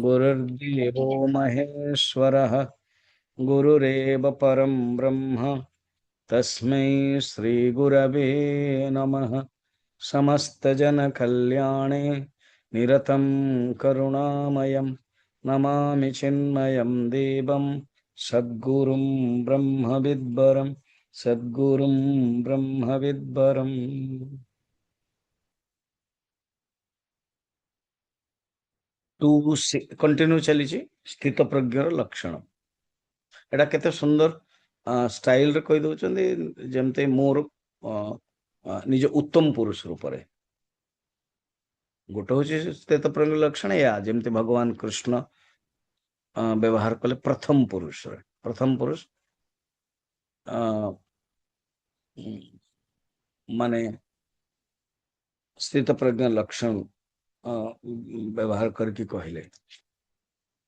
गुरुर्देवो महेश्वरः गुरुरेव परं ब्रह्म तस्मै श्री गुरवे नमः। समस्तजनकल्याणे निरतं करुणामयं नमामि चिन्मयं देवं सद्गुरुं ब्रह्मविद्वरं सद्गुरुं ब्रह्मविद्वरम्। टू कंटिन्यू चली स्थित प्रज्ञर लक्षण एटा केते सुंदर स्टाइल रे कहि दउचंदी जेमते मोर निज उत्तम पुरुष रूप रे गोटे होची स्थित प्रज्ञ लक्षण या जेमते भगवान कृष्ण व्यवहार कले प्रथम पुरुष रे प्रथम पुरुष माने स्थित प्रज्ञ लक्षण व्यवहार करके कहले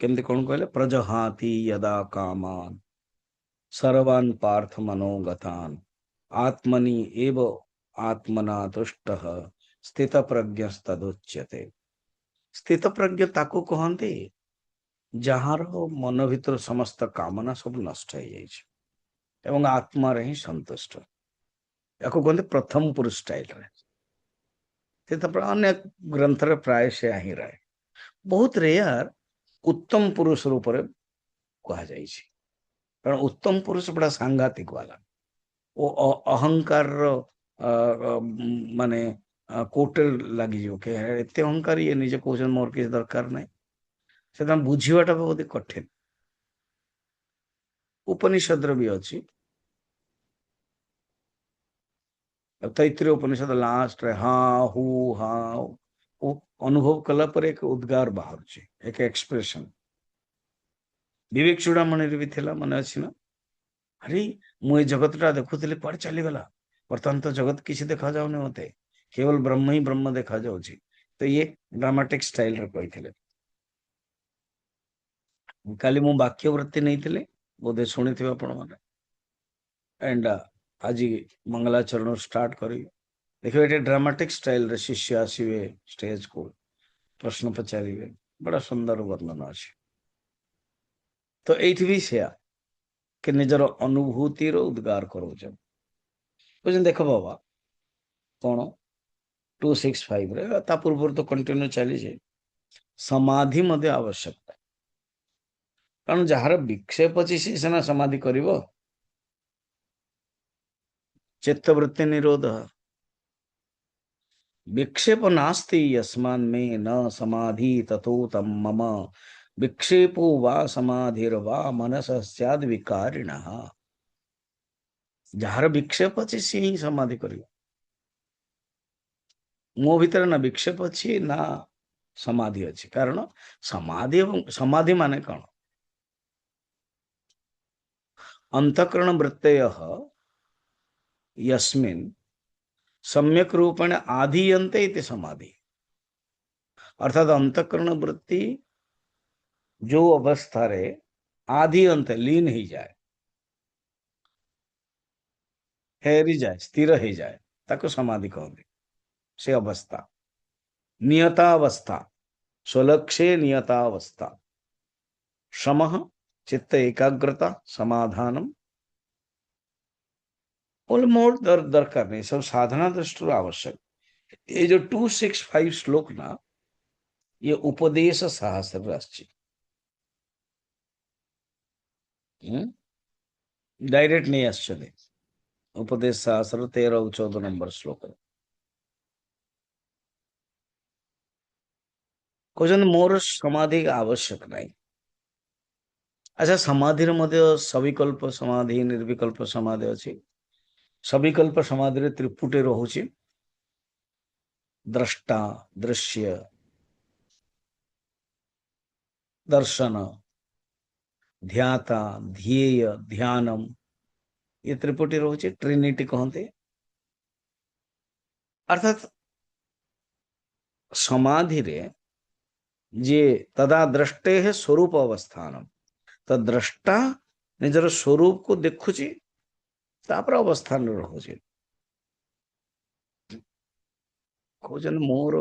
केमते कौन कहले प्रजहाति यदा कामान सर्वान् पार्थ मनोगतान् आत्मनि एव आत्मना तुष्टः स्थित प्रज्ञस्तदुच्यते। स्थित प्रज्ञ ताको कहते जार मन भीतर समस्त कामना सब नष्ट हो जाए एवं आत्मा रे ही संतुष्ट याको कहते प्रथम पुरुष स्टाइल रे। स्थित अन्य ग्रंथ रे प्राय से ही रहे बहुत रेयर उत्तम पुरुष रूप रे कहा जाए कारण उत्तम पुरुष बड़ा सांघातिक वाला वो अहंकार माने कोटे लगी के एत अहंकार ये निजे कहते मोर किसी दरकार ना से बुझाटा बहुत कठिन। उपनिषद भी अच्छी तैत्रीय उपनिषद लास्ट रे हाँ हु हाँ वो अनुभव कला पर एक उद्गार बाहर एक एक्सप्रेशन विवेक चूड़ामणि भी थिला मन अच्छी ना अरे मुझे जगत टा देखुली कुआड़े चलीगला बर्तमान तो जगत किसी देखा जाऊनी मत केवल ब्रह्म ही ब्रह्म देखा जाऊँगी तो ये ड्रामाटिक स्टाइल रे कही काली मु वाक्यवृत्ति नहीं बोधे शुणी थे आपण मैंने एंड आज मंगलाचरण स्टार्ट करी देखिए ये ड्रामाटिक स्टाइल रे शिष्य आसवे स्टेज को प्रश्न पचारे बड़ा सुंदर वर्णन अच्छे तो ये भी से कि निजर अनुभूतिर उद्गार कर देख बाबा कौन 265 रे ता पूर्व तो कंटिन्यू चली समाधि मध्य आवश्यकता कारण जार विक्षेप अच्छी सी सीना समाधि कर चित्तवृत्ति निरोध विक्षेप नास्ति यस्मान् में न समाधि ततो तम मम विक्षेपो वा समाधिर्वा मनस स्याद् विकारिणः जार विक्षेप अच्छी सी ही समाधि कर मो भीतर ना विक्षेप अच्छी ना समाधि अच्छी कारण समाधि समाधि माने कौन अंतःकरण वृत्तय यस्मिन् सम्यक रूपेण आधीयन्ते इति समाधि अर्थात अंतःकरण वृत्ति जो अवस्था रे आधीयन्ते लीन ही जाए हेरी जाए स्थिर ही जाए ताको समाधि कहते से अवस्था नियतावस्था स्वलक्ष्ये नियतावस्था शमः चित्त एकाग्रता समाधानम मोर दरकार नहीं सब साधना दृष्टि आवश्यक ये जो 265 श्लोक ना ये उपदेश सहस्र आछि डायरेक्ट नहीं आश्चर्य उपदेश सहस्र 13 और 14 नंबर श्लोक कहते मोर समाधि आवश्यक नहीं। अच्छा समाधि मध्य सविकल्प समाधि निर्विकल्प समाधि अच्छी सविकल्प समाधि रे त्रिपुटी रोचे द्रष्टा दृश्य दर्शन ध्याता ध्येय ध्यानम ये त्रिपुटी रोचे ट्रिनिटी कहते अर्थात समाधि रे जे तदा दृष्टे है स्वरूप अवस्थान तो द्रष्टा निजर स्वरूप को देखुची तापर अवस्थान रोचे कहते मोर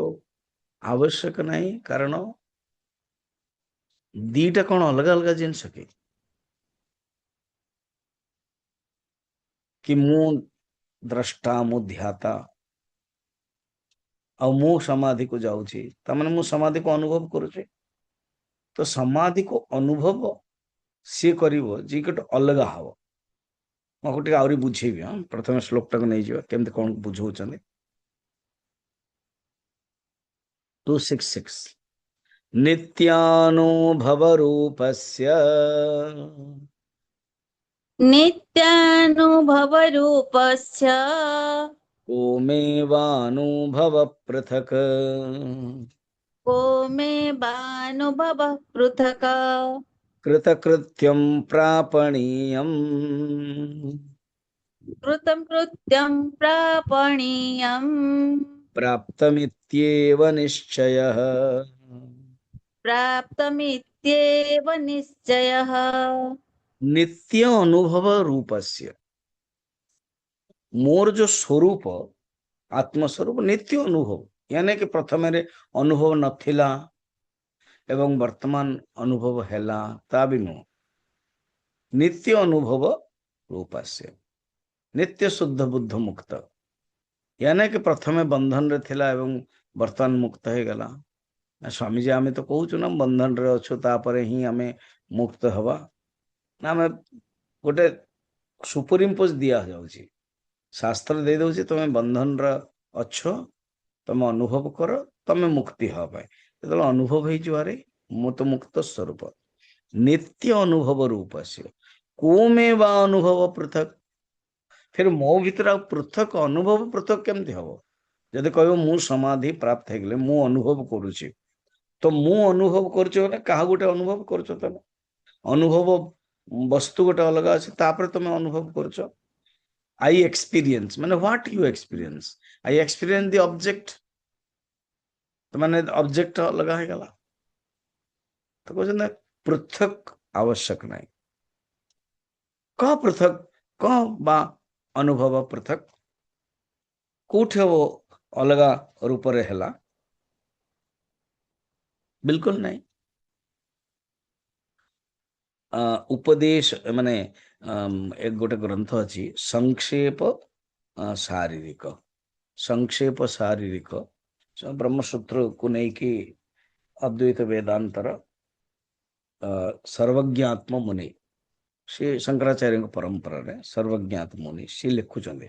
आवश्यक नहीं कारण दीटा कौन अलग अलग जिनस कि मु द्रष्टा मु ध्याता आ मु समाधि को जाऊँगी ताମାନେ मु समाधि को अनुभव करुचे तो समाधि को अनुभव सी करिवो जी कट अलग हव मो गोटे आउरी बुझेबी हां प्रथम श्लोक टाक नै जिवा केमते कोन बुझौचंदी 266 नित्यानुभवरूपस्य नित्यानुभवरूपस्य कोमेवानुभव पृथक् को मे बानुभवः पृथक् कृतकृत्यं प्रापणीयम् कृतं कृत्यं प्रापणीयम् प्राप्तमित्येव निश्चयः प्राप्तमित्येव निश्चयः नित्य अनुभव रूपस्य मोर जो स्वरूप आत्मस्वरूप नित्य अनुभव यानी कि प्रथम अनुभव नथिला एवं वर्तमान अनुभव हैला ता भी नु नित्य अनुभव रूपस्य नित्य शुद्ध बुद्ध मुक्त यानी कि प्रथमे बंधन रे थिला एवं वर्तमान मुक्त हो गला स्वामी जी आमे तो कहूचु ना बंधन रे अच्छु तापरे ही आमे मुक्त हवा ना आमे गोटे सुपर इम्पोज दिया जाउची शास्त्र दे दउची तुम बंधन रे अच्छो तुम अनुभव कर तुम मुक्ति हवा पाए तो अनुभव हो जुआरे मु तो मुक्त स्वरूप नित्य अनुभव रूप से कोमे बा अनुभव पृथक फिर मो भीतर पृथक अनुभव पृथक केमती हम जदि कह मु समाधि प्राप्त हो गले मु अनुभव करुची तो मु अनुभव कर क्या गोटे अनुभव कर तुम अनुभव वस्तु गोटे अलग अच्छे तापर तुम अनुभव कर आई एक्सपीरियंस माने what you experience I experience the object तो माने ऑब्जेक्ट अलग हो गला तो कहते पृथक आवश्यक नहीं कह पृथक कह बा अनुभव पृथक कौटे वो अलग रूप रे हैला बिल्कुल नहीं उपदेश माने एक गोटे ग्रंथ अच्छी संक्षेप शारीरिक संक्षेप शारीरिक ब्रह्मसूत्र को लेकिन अद्वैत वेदांतर सर्वज्ञात्म मुनि से शंकराचार्य परंपरा रे सर्वज्ञात मुनि सी लिखुचंदे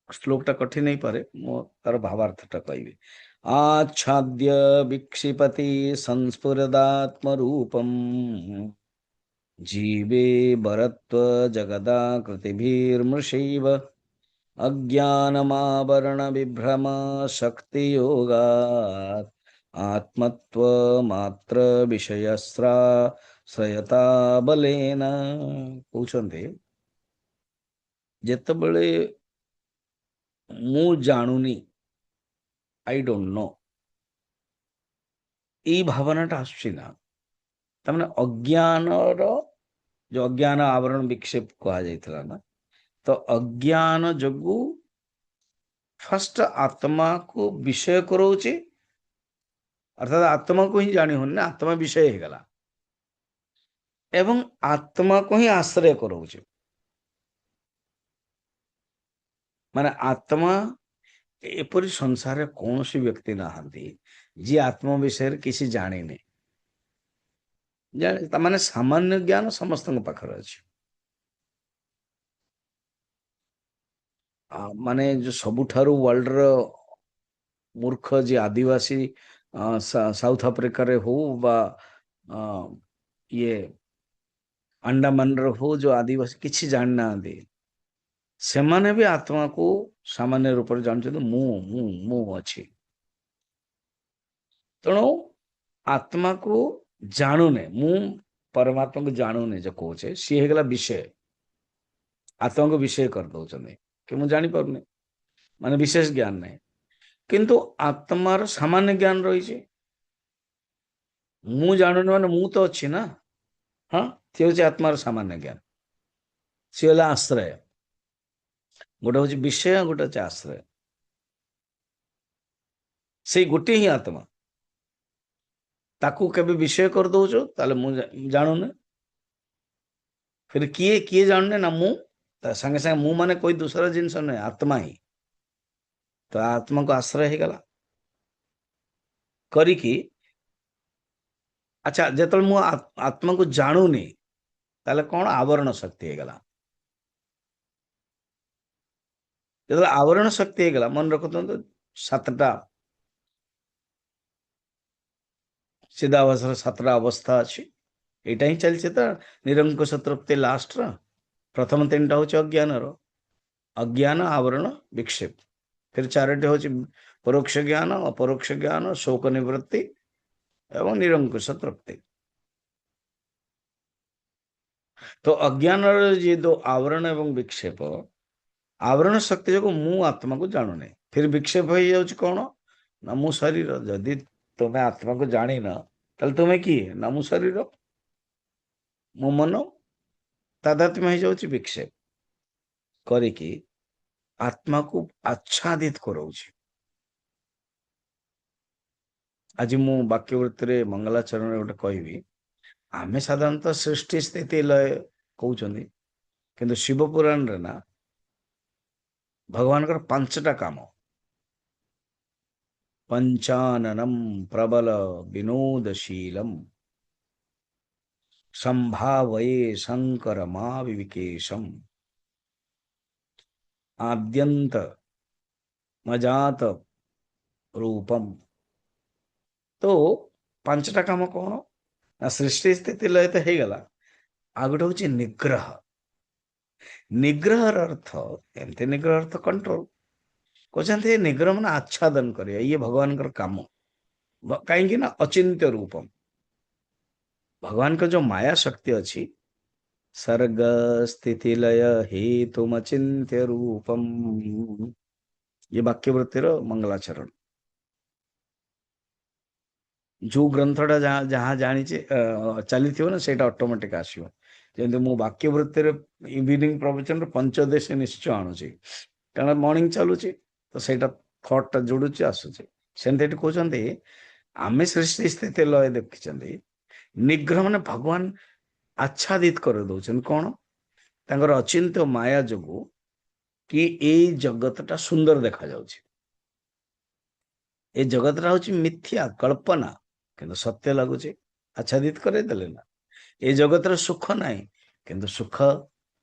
श्लोकटा कठिन नहीं पारे मो तार भावार्थटा कहबी आच्छाद्य विक्षिपति संस्फुरदात्म रूपम जीवे भरत्व जगदाकृतिभिर्मृषैव अज्ञानमावरण विभ्रम शक्ति योगात् आत्मत्व मात्र विषयस्रा श्रयता बलेन कहते जेतबेले मु जानुनी आई डोंट नो ये भावनाटा आसुची ना तमने अज्ञान जो अज्ञान आवरण विक्षेप कहा जाइतला ना तो अज्ञान जगु फर्स्ट आत्मा को विषय करोचे अर्थात आत्मा को ही जानी होने आत्मा विषय हो गला एवं आत्मा को ही आश्रय करोचे माने आत्मा एपरी संसार कौन सी व्यक्ति नहांती जी आत्मा विषय किसी जाने नहीं जाने माने सामान्य ज्ञान समस्त पाखर अच्छे माने जो सबुठारु वर्ल्ड रो मूर्ख जी आदिवासी साउथ अफ्रिका रे हो बा ये अंडमान रो हो जो आदिवासी किसी जानना दे सेमाने भी आत्मा को सामान्य रूप से जानते मु मु मु अच्छी तेणु आत्मा को जानूने मु परमात्मा को जानूने जो कहे सी है गला विषय आत्मा को विषय कर दौरान कि मुझे जानी पारने माने विशेष ज्ञान नहीं किंतु आत्मार सामान्य ज्ञान रही मु जानूने माने मु तो अच्छी ना हाँ सी हूँ आत्मार सामान्य ज्ञान सी है आश्रय गोटे हूँ विषय गोटे हूँ आश्रय से गोटे ही आत्मा। ताकू केबे विषय कर दउछो ताले मु जानूने फिर किए किए जानने ना मु संगे संगे मु माने कोई दूसरा जिनस नहीं आत्मा ही तो आत्मा को आश्रय हो गला करिकी अच्छा जेतल मु आत्मा को जानूनी ताले कौन आवरण शक्ति हो गला जो आवरण शक्ति हो गला मन रखो तो सातटा चिदाभासर सातटा अवस्था अच्छी यहाँ ही चलती तो निरंकुश तृप्ति लास्ट प्रथम तीन टा हूँ अज्ञान अज्ञान आवरण विक्षेप फिर चारोटी हूँ परोक्ष ज्ञान अपरोक्ष ज्ञान शोक निवृत्ति एवं निरंकुश तृप्ति तो अज्ञान ये दो आवरण एवं विक्षेप आवरण शक्ति जो मु आत्मा को जानूने फिर विक्षेप हो जाऊँ कौन ना मु शरीर जदि तुम्हें आत्मा को जानी ना ताल तुम्हें किए ना मु शरीर मो मन तादात्म्य हो जाऊँ विक्षेप करिकी आत्मा को आच्छादित कराऊँ आज मु वाक्यवृत्ति मंगलाचरण गोटे कहबी आमे साधारणतः सृष्टि स्थिति लय कहते किंतु शिव पुराण रे ना भगवान का पांचटा काम पंचाननम प्रबल विनोदशीलम संभावये शंकर विविकेशम आद्यंत मजात रूपम तो पांचटा काम कौन ना सृष्टि स्थिति लय तो हो गला आ गोटे हूँ निग्रह निग्रह अर्थ एमती निग्रह अर्थ कंट्रोल कहते निग्रह मन आच्छादन करे ये भगवान का काम कहीं ना अचिंत्य रूपम भगवान का जो माया शक्ति अच्छी सर्ग स्थिति लय हेतुम अचिंत्य रूपम ये वाक्यवृत्तिर मंगलाचरण जो ग्रंथटा जहाँ जहाँ जानी चली थी ना सेटा ऑटोमेटिक आसो जमी मु वाक्यवृत्तिर इवनिंग प्रवचन पंचदेश निश्चय आणुची कारण मॉर्निंग चलुची तो सेटा थॉट जोड़ुची आसुची सेमती कहते आमे सृष्टि स्थिति लय देखी निग्रह माने भगवान आच्छादित कर दौन कौन तांकर अचिंत्य माया जोगु कि ए जगतटा सुंदर देखा जाउची ए जगतटा हूँ मिथ्या कल्पना किंतु सत्य लगुच आच्छादित करे देले ना ए जगतर सुख नाई किंतु सुख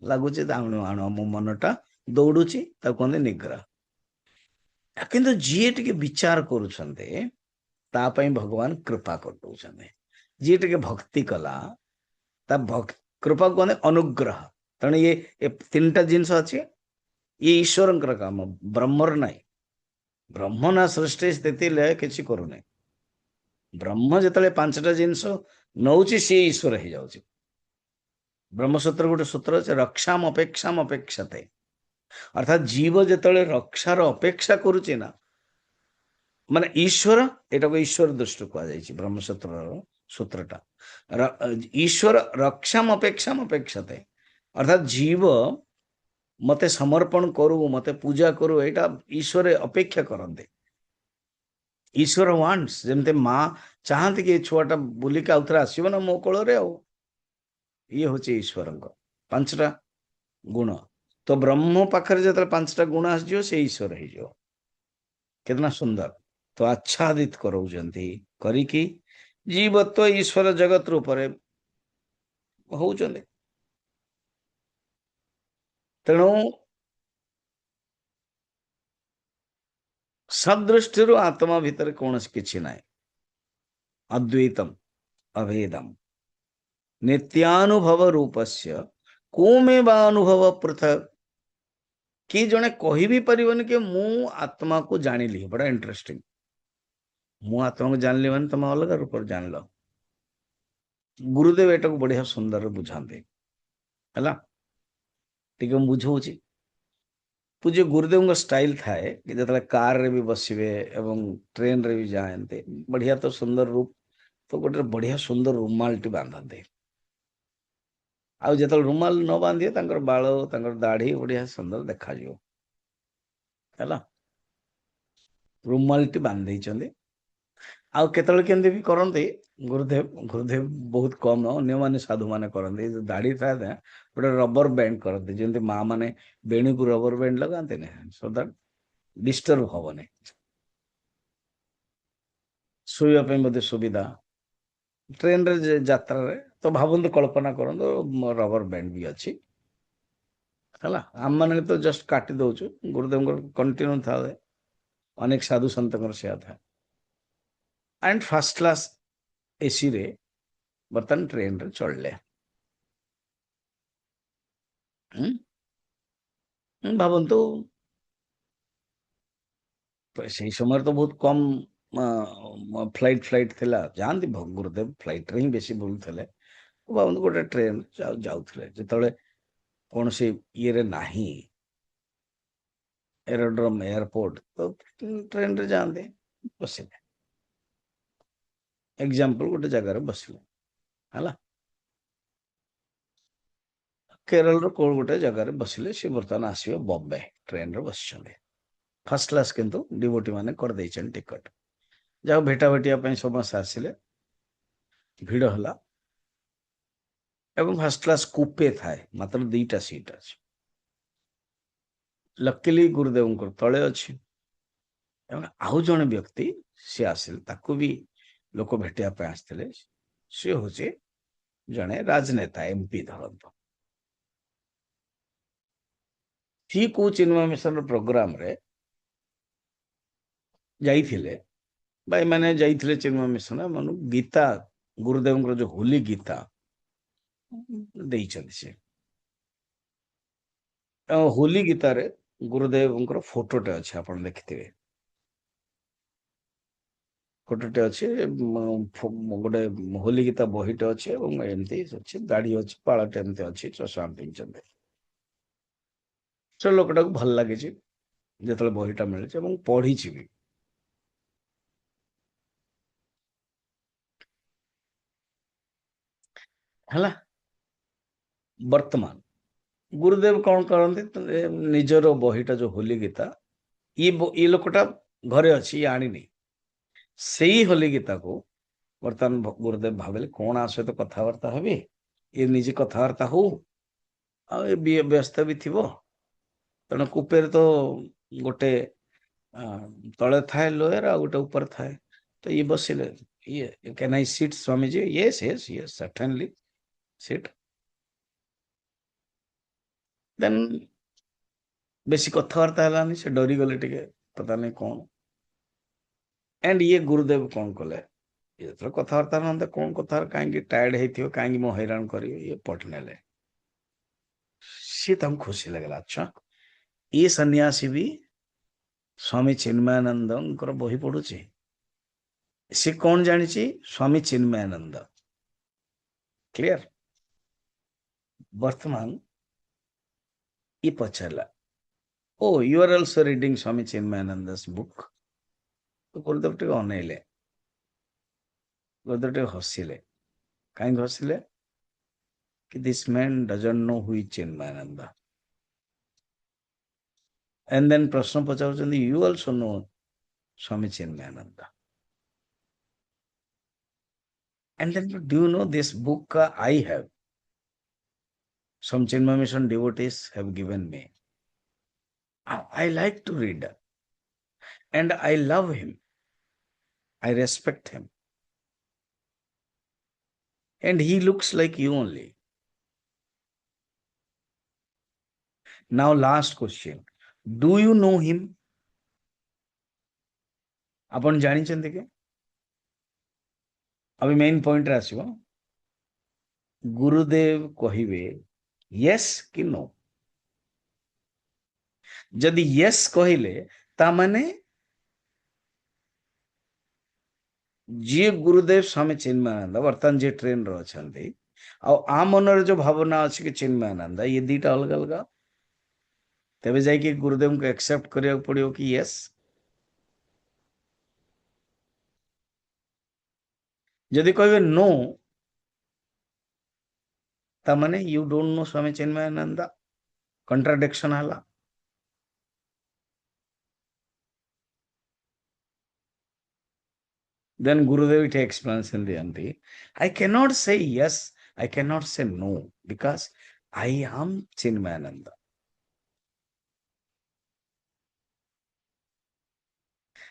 लगुच आणु आणु मो मनटा दौड़ुची कहते निग्रह किंतु जी टे विचार करुछन्ते तापई भगवान कृपा कर दौरान जी टे भक्ति कला ता कृपा कहते अनुग्रह तेणु ये तीन टा जिनस अच्छे ये ईश्वर काम ब्रह्मर नाई ब्रह्म ना सृष्टि स्थिति लय किसी करूना ब्रह्म जिते पांचटा जिनस नौची सी ईश्वर हो जाऊँ ब्रह्मसूत्र गोटे सूत्र अच्छे रक्षाम अपेक्षाते अर्थात जीव जिते रक्षार अपेक्षा करुचे ना माने ईश्वर एटा को ईश्वर दृष्टि कह ब्रह्मसूत्र सूत्रटा ईश्वर रक्षाम अपेक्षाते अर्थात जीव मते समर्पण करू मते पूजा करू एटा ईश्वर अपेक्षा करते ईश्वर वांट्स जमते माँ चाहती कि छुआटा बुलिक आउ थे आसो ना मो कोल ये हूँ ईश्वर पांचटा गुण तो ब्रह्म पाखरे जो पांचटा गुण आसो से ईश्वर हो कितना सुंदर तो आच्छादित कराउछन्ति करिकी जीवत्व ईश्वर जगत रूपरे होउछन्ति तेणु सदृष्टि आत्मा भितर कौन किसी ना अद्वैतम अभेदम नित्यानुभव रूपस्य कोमेव अनुभव पृथक कि जने कहि भी परिबन कि मु आत्मा को जानिली बड़ा इंटरेस्टिंग मु आत्मा को जानली माने तुम अलग रूप जान लो गुरुदेव एटा को बढ़िया सुंदर बुझाते है टिके बुझाऊँ पूज्य गुरुदेव स्टाइल थाए कि जो कार रे भी बसवे एवं ट्रेन रे भी जाते बढ़िया तो सुंदर रूप तो गोटे बढ़िया सुंदर रुमाल टी बांधते आउ जो रुमाल न बांधे बाल दाढ़ी बढ़िया सुंदर देखा है रुमाल टी बांध आउ केतବେଳେ केमती भी करते गुरुदेव गुरुदेव बहुत कम अन्य माने साधु माने करते दाढ़ी था गोटे रबर बैंड करते जमी माँ माने बेणी को रबर बैंड लगाते ना सो दैट डिस्टर्ब हबनी शोया सुविधा ट्रेन रे यात्रा रे तो भावନ୍ତୁ कल्पना करନ୍ତୁ रबर बैंड भी अच्छी है आम मैंने तो जस्ट काटी दौचु गुरुदेव कंटिन्यू था अनेक साधु सत से था एंड फर्स्ट क्लास एसी रे बर्तमान ट्रेन रे चढ़ले भावନ୍ତୁ से समय तो बहुत कम फ्लाइट फ्लाइट थिला जानती गुरुदेव फ्लाइट रे ही बेसी बुलुଥିଲେ भावନ୍ତୁ गोटे ट्रेन जाउଥିଲେ ଯେତେବେଳେ କୌଣସି ଇଏରେ ନାହିଁ एरोड्रम एयरपोर्ट तो ट्रेन रे जाते बसिले एग्जांपल गोटे जगह बसिले है केरल रो कोल गोटे जगह बसिले सी बर्तमान आसवे बॉम्बे ट्रेन रे बस फर्स्ट क्लास किंतु डिवोटी माने कर देछन टिकट जाओ भेटा भेटिया ପାଇଁ ସମସ୍ତେ ଆସିଲେ ଭିଡ଼ ହେଲା ଏବଂ फर्स्ट क्लास कूपे थाए मात्र 2टा सीट अछि लकीली गुरुदेव तले अच्छी आउ जने व्यक्ति सी आसिल ताकू भी लोक भेटिया पे आसते सी हूँ जड़े राजनेता एमपी धरत सी को चिन्मय मिशन प्रोग्राम रे जाइथिले भाई मैंने जाइथिले चिन्मय मिशन मन गीता गुरुदेव जो होली गीता देइछन से होली गीता रे गुरुदेव फोटोटे अच्छे आप देखिथे फोटोटे अच्छे गोटे होली गीता बहीटे अच्छे एमती अच्छे दाढ़ी अच्छे पाड़टे एमती अच्छे चषमा पिंधे से लोकटा को भल लगे जो बहीटा मिले पढ़ी भी है वर्तमान गुरुदेव कौन करते निजर बहीटा जो होली गीता ये लोकटा घरे अच्छी ये आनी से ही होली गीता को बर्तमान गुरुदेव भाविले कौन आ सहित कथबार्ता हे ये निजे कथबार्ता हो व्यस्त भी थी तेणु कूपेर तो गोटे तले थाए लोयर आ गोटे ऊपर थाए तो ये बसिले ये can I sit Swami ji yes yes yes certainly sit then बेसी कथबार्ता है से डरी गले टिके पता नहीं कौन एंड ये गुरुदेव कौन कले ये कथबार्ता ना कौन कथा कहीं टायर्ड हो कहीं मो हैरान कर ये पढ़ने सी खुशी लगला अच्छा ये सन्यासी भी स्वामी चिन्मयानंद बही पढ़ुची सी कौन जानी स्वामी चिन्मयानंद क्लियर वर्तमान ये पचारा ओ you are also reading Swami Chinmayananda book तो गुरुदेव टे अनैले गुरुदेव टे हसिले कहीं हसिले कि this man doesn't know who is Chinmayananda and then प्रश्न पचार you also know Swami Chinmayananda and then do you know this book I have some Chinmay Mission devotees have given me. I like to read and I love him. I respect him. And he looks like you only. Now last question. Do you know him? अपन जानी चंदे के अभी main point रे आसीबो गुरुदेव कहिबे yes कि no जदि yes कहले ता माने जी गुरुदेव स्वामी चिन्मयानंद वर्तमान जी ट्रेन रो अछंती आ मन जो भावना अच्छी कि चिन्मयानंद ये दीटा अलग अलग तेबे जाइए गुरुदेव को एक्सेप्ट करिया पड़ियो कि यस जदि कहबे नो ता माने you don't know Swami Chinmayanand contradiction हला Then Gurudev it explanation diyanti. I cannot say yes, I cannot say no, because I am Chinmayananda.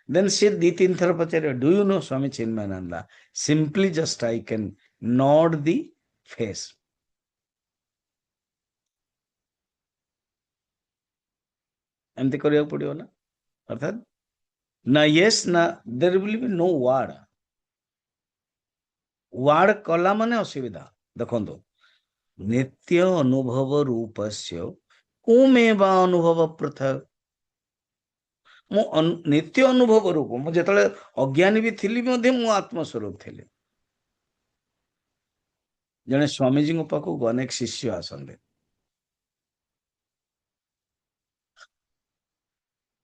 Then she ଦି ତିନି ଥର ପଚାରିବ, do you know Swami Chinmayananda? Simply just I can nod the face. ଏମିତି କରିବାକୁ ପଡିବ ନା, ଅର୍ଥାତ୍ ନା yes ନା there will be no word. Word କଲା ମାନେ ଅସୁବିଧା। ଦେଖନ୍ତୁ, ନିତ୍ୟ ଅନୁଭବ ରୂପସ୍ୟ କୋମେବା ଅନୁଭବ ପୃଥକ୍। ମୁଁ ନିତ୍ୟ ଅନୁଭବ ରୂପ, ମୁଁ ଯେତେବେଳେ ଅଜ୍ଞାନୀ ବି ଥିଲି ମଧ୍ୟ ମୁଁ ଆତ୍ମସ୍ୱରୂପ ଥିଲି। ଜଣେ ସ୍ୱାମୀଜୀଙ୍କ ପାଖକୁ ଅନେକ ଶିଷ୍ୟ ଆସନ୍ତି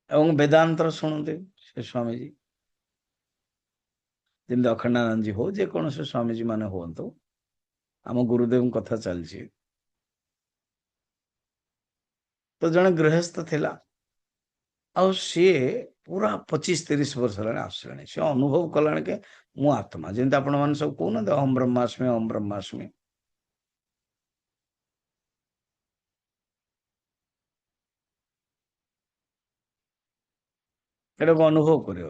ଏବଂ ବେଦାନ୍ତର ଶୁଣନ୍ତି। ସେ ସ୍ୱାମୀଜୀ, ଯେମିତି ଅଖଣ୍ଡାନନ୍ଦଜୀ ହଉ, ଯେକୌଣସି ସ୍ୱାମୀଜୀ ମାନେ ହୁଅନ୍ତୁ, ଆମ ଗୁରୁଦେବଙ୍କ କଥା ଚାଲିଛି। ତ ଜଣେ ଗୃହସ୍ଥ ଥିଲା, ଆଉ ସିଏ ପୁରା 25-30 ବର୍ଷ ହେଲାଣି ଆସିଲାଣି। ସେ ଅନୁଭବ କଲାଣି କି ମୁଁ ଆତ୍ମା, ଯେମିତି ଆପଣମାନେ ସବୁ କହୁନାହାନ୍ତି ଅହମ୍ ବ୍ରହ୍ମାସ୍ମି, ଅହମ୍ ବ୍ରହ୍ମାସ୍ମି। ଏଟାକୁ ଅନୁଭବ କରିବ।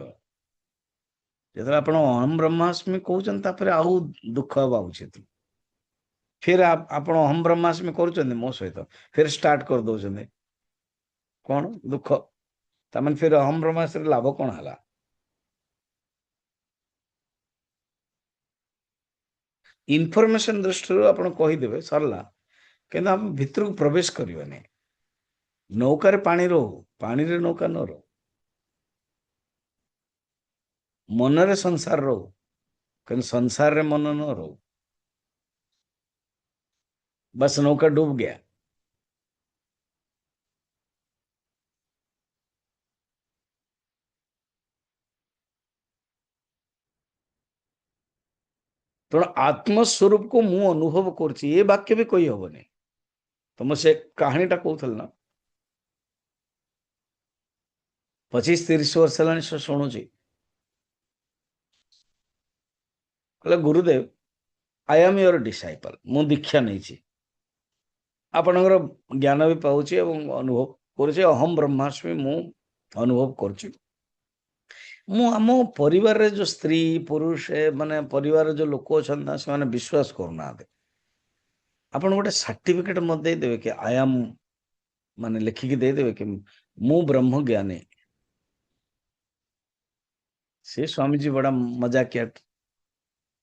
ଯେତେବେଳେ ଆପଣ ଅହମ୍ ବ୍ରହ୍ମାସ୍ମି କହୁଛନ୍ତି, ତାପରେ ଆଉ ଦୁଃଖ ହେବା ଉଚିତ। ଫିର ଆପଣ ଅହମ୍ ବ୍ରହ୍ମାସ୍ମି କରୁଛନ୍ତି ମୋ ସହିତ, ଫିର ଷ୍ଟାର୍ଟ କରିଦଉଛନ୍ତି କଣ ଦୁଃଖ। ତାମାନେ ଫିର ଅହମ୍ ବ୍ରହ୍ମାସ୍ମିର ଲାଭ କଣ ହେଲା? ଇନଫର୍ମେସନ ଦୃଷ୍ଟିରୁ ଆପଣ କହିଦେବେ ସରିଲା, କିନ୍ତୁ ଆମେ ଭିତରକୁ ପ୍ରବେଶ କରିବାନି। ନୌକାରେ ପାଣି ରହୁ, ପାଣିରେ ନୌକା ନ ରହୁ, ମନରେ ସଂସାର ରହୁ, କିନ୍ତୁ संसार मन न रहो। बस नौका डूब गया। ତେଣୁ ଆତ୍ମସ୍ୱରୂପକୁ ମୁଁ ଅନୁଭବ କରୁଛି, ଏ ବାକ୍ୟ ବି କହି ହବନି। ତ ମୁଁ ସେ କାହାଣୀଟା କହୁଥିଲି ନା, 25-30 ବର୍ଷ ହେଲାଣି ସେ ଶୁଣୁଛି। କହିଲେ, ଗୁରୁଦେବ, ଆଇ ଆମ୍ ୟୋର ଡିସାଇପଲ୍, ମୁଁ ଦୀକ୍ଷା ନେଇଛି, ଆପଣଙ୍କର ଜ୍ଞାନ ବି ପାଉଛି ଏବଂ ଅନୁଭବ କରୁଛି। ଅହମ୍ ବ୍ରହ୍ମାସ୍ମି ମୁଁ ଅନୁଭବ କରୁଛି। ମୁଁ ଆମ ପରିବାରରେ ଯୋଉ ସ୍ତ୍ରୀ ପୁରୁଷ, ମାନେ ପରିବାରରେ ଯୋଉ ଲୋକ ଅଛନ୍ତି ନା, ସେମାନେ ବିଶ୍ୱାସ କରୁନାହାନ୍ତି। ଆପଣ ଗୋଟେ ସାର୍ଟିଫିକେଟ ମତେ ଦେଇଦେବେ କି ଆଇ ଆମ୍, ମାନେ ଲେଖିକି ଦେଇଦେବେ କି ମୁଁ ବ୍ରହ୍ମ ଜ୍ଞାନୀ। ସେ ସ୍ୱାମୀଜୀ ବड़ा मजाकिया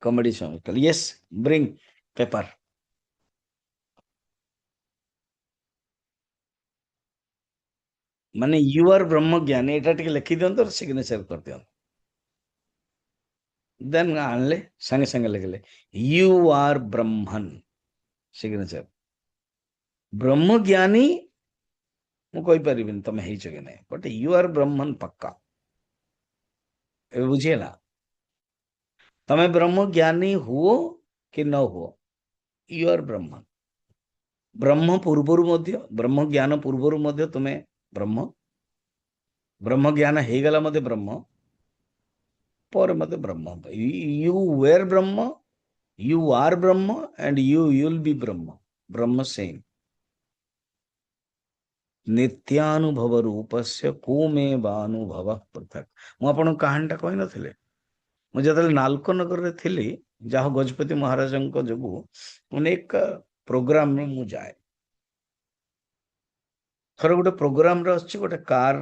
कॉमेडी स्वामी कहले, यस ब्रिंग पेपर। माने यू आर ब्रह्म ज्ञानी, एटा टिके लिखि दियंतो, सिग्नेचर कर दियंतो। देन आनले, संगे संगे लिखले, यू आर ब्रह्मन, सिग्नेचर। ब्रह्म ज्ञानी मु कहि परिबिन तमे हेइछ कि नै, बट यू आर ब्रह्मन पक्का। ए बुझिएला, तमे ब्रह्म ज्ञानी हुओ कि न हुओ, यू आर ब्रह्मन। ब्रह्म पूर्वरु मध्य, ब्रह्म ज्ञान पूर्वरु मध्य तुमे ब्रह्म, ब्रह्म ज्ञान हेगला मध्य ब्रह्म, पर मध्य ब्रह्म। You where Brahma, you are Brahma, and you will be Brahma, Brahma same. नित्यानुभव रूपस्य कोमेवानुभव पृथक। मु आपन कहानीटा कहि नथिले, मु जतले नालको नगर रे थिली, जाहो गजपति महाराजंको जोगु अनेक प्रोग्राम में मु जाए। थर गोटे प्रोग्राम रे अछि, गोटे कार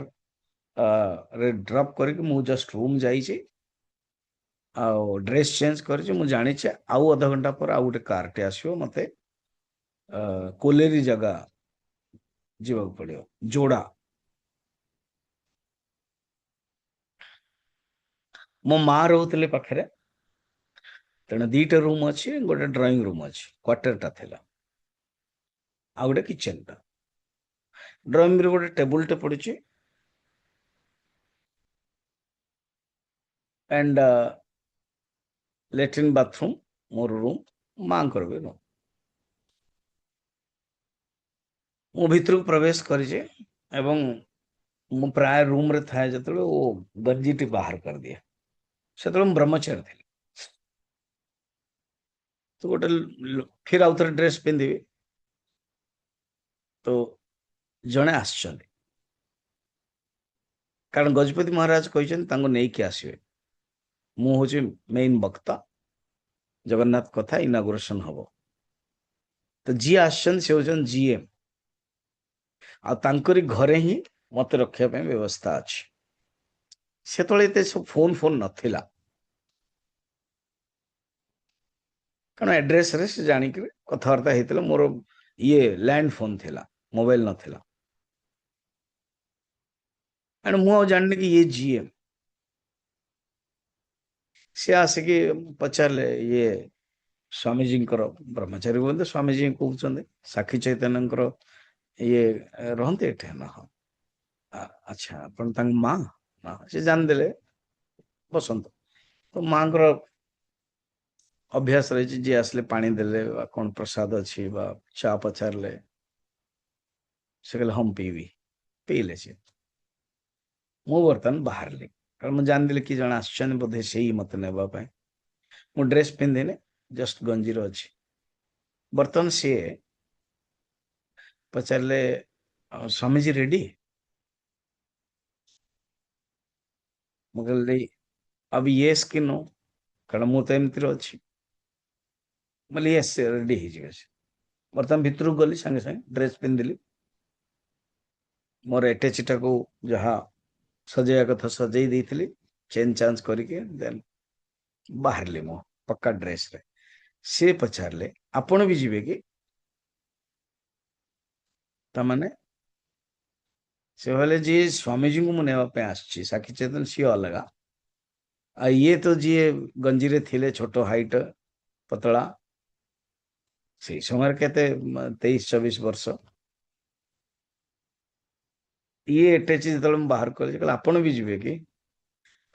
रे ड्रॉप करके मु जस्ट रूम जाइछि, आ ड्रेस चेंज करछि। मु जानि छै आउ आधा घंटा पर आउ गोटे कार टे आसीओ, मते कोलेरी जगह जीवा पड़ियो, जोड़ा। मो माँ रहउतले पाखरे, तेणु 2टा रूम अछि, गोटे ड्राइंग रूम अछि, क्वार्टर टा थिला, आ गोटे किचन टा। ड्राइंग रे गोटे टेबल टे पड़िछि, एंड लेट्रिन बाथरूम मोर रूम, माँ कर भी रूम। मु भितर प्रवेश करिजे एवं मु प्राय रूम रे थाए जतले ओ गंजी टी बाहर कर दिए। ସେତେବେଳେ ମୁଁ ବ୍ରହ୍ମଚାରୀ ଥିଲି। ତ ଗୋଟେ ଫିର ଆଉ ଥରେ ଡ୍ରେସ୍ ପିନ୍ଧିବି, ତ ଜଣେ ଆସିଛନ୍ତି, କାରଣ ଗଜପତି ମହାରାଜ କହିଛନ୍ତି ତାଙ୍କୁ ନେଇକି ଆସିବେ। ମୁଁ ହଉଛି ମେନ୍ ବକ୍ତା, ଜଗନ୍ନାଥ କଥା ଇନାଗୁରେସନ ହବ। ତ ଯିଏ ଆସିଛନ୍ତି ସେ ହଉଛନ୍ତି GM, ଆଉ ତାଙ୍କରି ଘରେ ହିଁ ମତେ ରଖିବା ପାଇଁ ବ୍ୟବସ୍ଥା ଅଛି। ସେତେବେଳେ ଏତେ ସବୁ ଫୋନ ନଥିଲା, କାରଣ ଆଡ୍ରେସରେ ସେ ଜାଣିକି କଥାବାର୍ତ୍ତା ହେଇଥିଲା। ମୋର ଇଏ ଲ୍ୟାଣ୍ଡ ଫୋନ ଥିଲା, ମୋବାଇଲ ନଥିଲା। କାରଣ ମୁଁ ଆଉ ଜାଣିନି କି ଇଏ GM। ସେ ଆସିକି ପଚାରିଲେ, ଇଏ ସ୍ୱାମୀଜୀଙ୍କର, ବ୍ରହ୍ମଚାରୀ କୁହନ୍ତି, ସ୍ୱାମୀଜୀ କହୁଛନ୍ତି, ସାକ୍ଷୀ ଚୈତନ୍ୟଙ୍କର ଇଏ ରହନ୍ତି ଏଠି ନା? ହଁ। ଆଚ୍ଛା, ଆପଣ ତାଙ୍କ ମା? ନା, ସେ ଜାଣିଦେଲେ ବସନ୍ତ। ତ ମାଙ୍କର ଅଭ୍ୟାସ ରହିଛି, ଯିଏ ଆସିଲେ ପାଣି ଦେଲେ ବା କଣ ପ୍ରସାଦ ଅଛି ବା ଚା ପଚାରିଲେ ସେ କହିଲେ ହଁ ପିଇବି, ପିଇଲେ ସିଏ। ମୁଁ ବର୍ତ୍ତମାନ ବାହାରିଲି, କାରଣ ମୁଁ ଜାଣିଦେଲି କି ଜଣେ ଆସିଛନ୍ତି ବୋଧେ ସେଇ ମତେ ନେବା ପାଇଁ। ମୁଁ ଡ୍ରେସ୍ ପିନ୍ଧିନି, ଜଷ୍ଟ ଗଞ୍ଜିର ଅଛି। ବର୍ତ୍ତମାନ ସିଏ ପଚାରିଲେ, ସ୍ୱାମୀଜୀ ରେଡି? ମୁଁ କହିଲି अब येस कि नो, କାରଣ ମୁଁ ତ ଏମିତିରେ ଅଛି। ବୋଲେ ୟେସ୍ ରେଡି ହେଇଯିବେ ସେ। ବର୍ତ୍ତମାନ ଭିତରକୁ ଗଲି, ସାଙ୍ଗେ ସାଙ୍ଗେ ଡ୍ରେସ୍ ପିନ୍ଧିଲି, ମୋର ଏଟେଚିଟାକୁ ଯାହା ସଜେଇବା କଥା ସଜେଇ ଦେଇଥିଲି, ଚେଞ୍ଜ ଚାଞ୍ଜ କରିକି ଦେନ୍ ବାହାରିଲି ମୁଁ ପକ୍କା ଡ୍ରେସରେ। ସେ ପଚାରିଲେ ଆପଣ ବି ଯିବେ କି? ତାମାନେ ସେ କହିଲେ ଯିଏ ସ୍ୱାମୀଜୀଙ୍କୁ ମୁଁ ନେବା ପାଇଁ ଆସିଛି, ସାକ୍ଷୀ ଚେତନ, ସିଏ ଅଲଗା। ଆଉ ଇଏ ତ ଯିଏ ଗଞ୍ଜିରେ ଥିଲେ, ଛୋଟ ହାଇଟ, ପତଳା, ସେଇ ସମୟରେ କେତେ 23-24 ବର୍ଷ, ଇଏ ଏଟେଚି ଯେତେବେଳେ ମୁଁ ବାହାର କଲି, କହିଲେ ଆପଣ ବି ଯିବେ କି?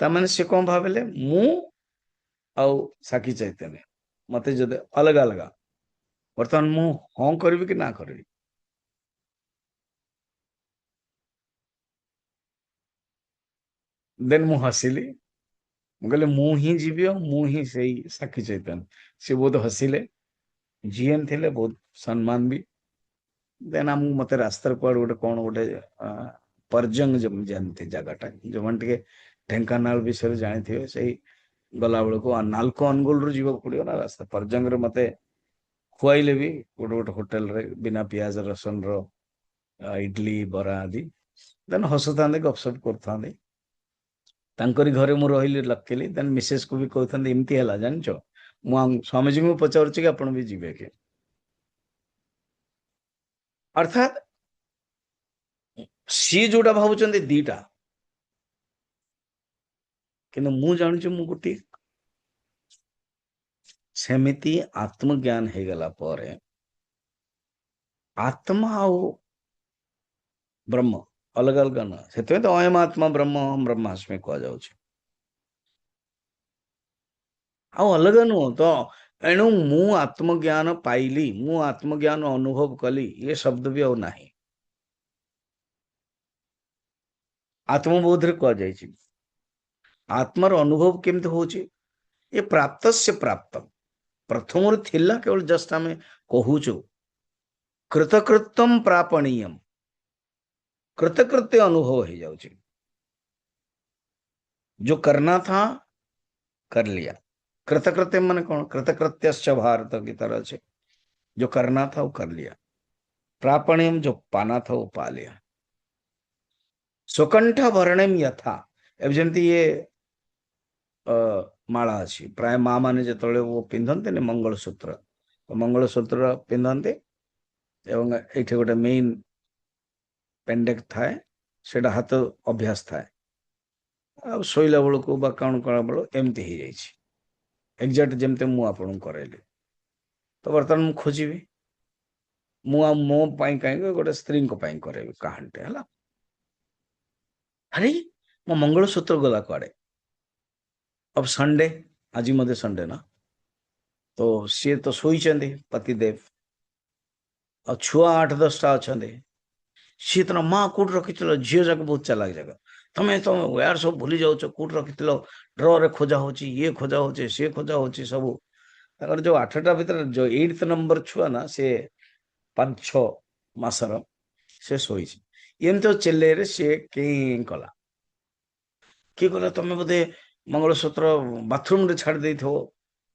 ତାମାନେ ସେ କଣ ଭାବିଲେ, ମୁଁ ଆଉ ସାକ୍ଷୀ ଚୈତନ୍ୟ ମତେ ଯଦି ଅଲଗା ଅଲଗା। ବର୍ତ୍ତମାନ ମୁଁ ହଁ କରିବି କି ନା କରିବି? ଦେନ୍ ମୁଁ ହସିଲି, ମୁଁ କହିଲି ମୁଁ ହିଁ ଯିବି ଆଉ ମୁଁ ହିଁ ସେଇ ସାକ୍ଷୀ ଚୈତନ୍ୟ। ସେ ବହୁତ ହସିଲେ, GM ଥିଲେ, ବହୁତ ସମ୍ମାନ ବି। ଦେନ୍ ଆମକୁ ମତେ ରାସ୍ତାରେ କୁଆଡେ ଗୋଟେ କଣ ଗୋଟେ ପର୍ଜଙ୍ଗ ଯେମିତି ଜାଗାଟା, ଯୋଉମାନେ ଟିକେ ଢେଙ୍କାନାଳ ବିଷୟରେ ଜାଣିଥିବେ, ସେଇ ଗଲାବେଳକୁ ନାଲକୋ ଅନୁଗୁଳରୁ ଯିବାକୁ ପଡିବ ନା ରାସ୍ତା। ପର୍ଜଙ୍ଗରେ ମତେ ଖୁଆଇଲେ ବି ଗୋଟେ ଗୋଟେ ହୋଟେଲରେ ବିନା ପିଆଜ ରସୁଣର ଇଡଲି ବରା ଆଦି। ଦେନ୍ ହସୁଥାନ୍ତି, ଗପସପ କରୁଥାନ୍ତି। ତାଙ୍କରି ଘରେ ମୁଁ ରହିଲି ଲକିଲି। ଦେନ୍ ମିସେସ୍ କୁ ବି କହୁଥାନ୍ତି, ଏମିତି ହେଲା ଜାଣିଛ, ମୁଁ ସ୍ୱାମୀଜୀଙ୍କୁ ପଚାରୁଛି କି ଆପଣ ବି ଯିବେ କି? ଅର୍ଥାତ୍ ସିଏ ଯୋଉଟା ଭାବୁଛନ୍ତି ଦିଟା, କିନ୍ତୁ ମୁଁ ଜାଣୁଛି ମୁଁ ଗୋଟିଏ। ସେମିତି ଆତ୍ମଜ୍ଞାନ ହେଇଗଲା ପରେ ଆତ୍ମା ଆଉ ବ୍ରହ୍ମ ଅଲଗା ଅଲଗା ନୁହଁ। ସେଥିପାଇଁ ତ ଅୟମ ଆତ୍ମା ବ୍ରହ୍ମ ଅହଂ ବ୍ରହ୍ମାସ୍ମି କୁହାଯାଉଛି। ଆଉ ଅଲଗା ନୁହଁ ତ। ଏଣୁ ମୁଁ ଆତ୍ମଜ୍ଞାନ ପାଇଲି, ମୁଁ ଆତ୍ମଜ୍ଞାନ ଅନୁଭବ କଲି, ଏ ଶବ୍ଦ ବି ଆଉ ନାହିଁ। ଆତ୍ମବୋଧରେ କୁହାଯାଇଛି। ଆତ୍ମାର ଅନୁଭବ କେମିତି ହଉଛି? ଏ ପ୍ରାପ୍ତ ସେ ପ୍ରାପ୍ତ ପ୍ରଥମରୁ ଥିଲା, କେବଳ ଜଷ୍ଟ ଆମେ କହୁଛୁ। कृतकृत्यम प्रापणीयम, कृतकृत्य अनुभव हो जाଉଛି। जो करना था कर लिया। कृतकृत्य माने कौन? कृतकृत्यश्च भारत गीतार अच्छे, जो करना था वो कर लिया। प्रापणीयम, जो पाना था वो पा लिया। सुकंठ वर्णम यथा, अब जमती ये माला अच्छी, प्राय माँ माने जो वो पिंधते ने मंगलसूत्र, तो मंगलसूत्र पिंधते एवं एठी गोटे मेन पेंडेक्ट थाए, सेटा हाथ अभ्यास थाए। ଆଉ ଶୋଇଲା ବେଳକୁ ବା କଣ କଲା ବେଳକୁ ଏମିତି ହେଇଯାଇଛି, ଏକ୍ଜାକ୍ଟ ଯେମିତି ମୁଁ ଆପଣଙ୍କୁ କରାଇଲି। ତ ବର୍ତ୍ତମାନ ମୁଁ ଖୋଜିବି, ମୁଁ ଆଉ ମୋ ପାଇଁ କାହିଁକି ଗୋଟେ ସ୍ତ୍ରୀଙ୍କ ପାଇଁ କରାଇବି କାହାଣୀଟେ, ହେଲା। ଆରେ ମୋ ମଙ୍ଗଳସୂତ୍ର ଗଲା କୁଆଡେ? अब संडे, आज मध्य संडे ना, तो सी तो शोचंदी पतिदेव, और छुआ 8-10टा अच्छा सी तो माँ कौट रखी, झील जाक बहुत चालाक जगह, तमें तुम यार सब भूली जाऊच कोट रखिथिलो ड्रॉ रे खोजा होची ये खोजा होची से खोजा होची सब ताकर जो 8टा भीतर जो 8th नंबर छुआ ना से 5-6 मासर से सोईची एम तो चेल्ले रे से के कला किए कहला तुम बोधे मंगलसूत्र बाथरूम रे छाड़ देथो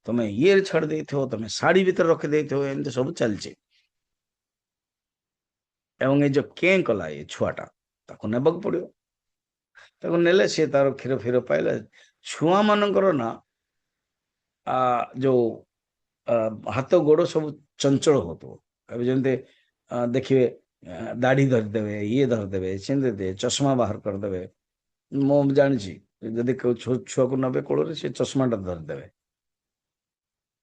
तुम ये छाड़ देथो तुम साड़ी भीतर रखी देथो एमती सब चलचे एवं ये जो के कला ये छुआटा ताको नेबक पड़ियो ताको नेले से तार क्षीर फीर पाइले छुआ मानकर ना जो हाथ गोड़ सब चंचल होतो अभी जमते देखिए दाढ़ी धरदेवे ये धरदेवे चिंदे चश्मा बाहर करदेवे मो जानी जदि छुआ को नबे कोल से चश्माटा धरदेवे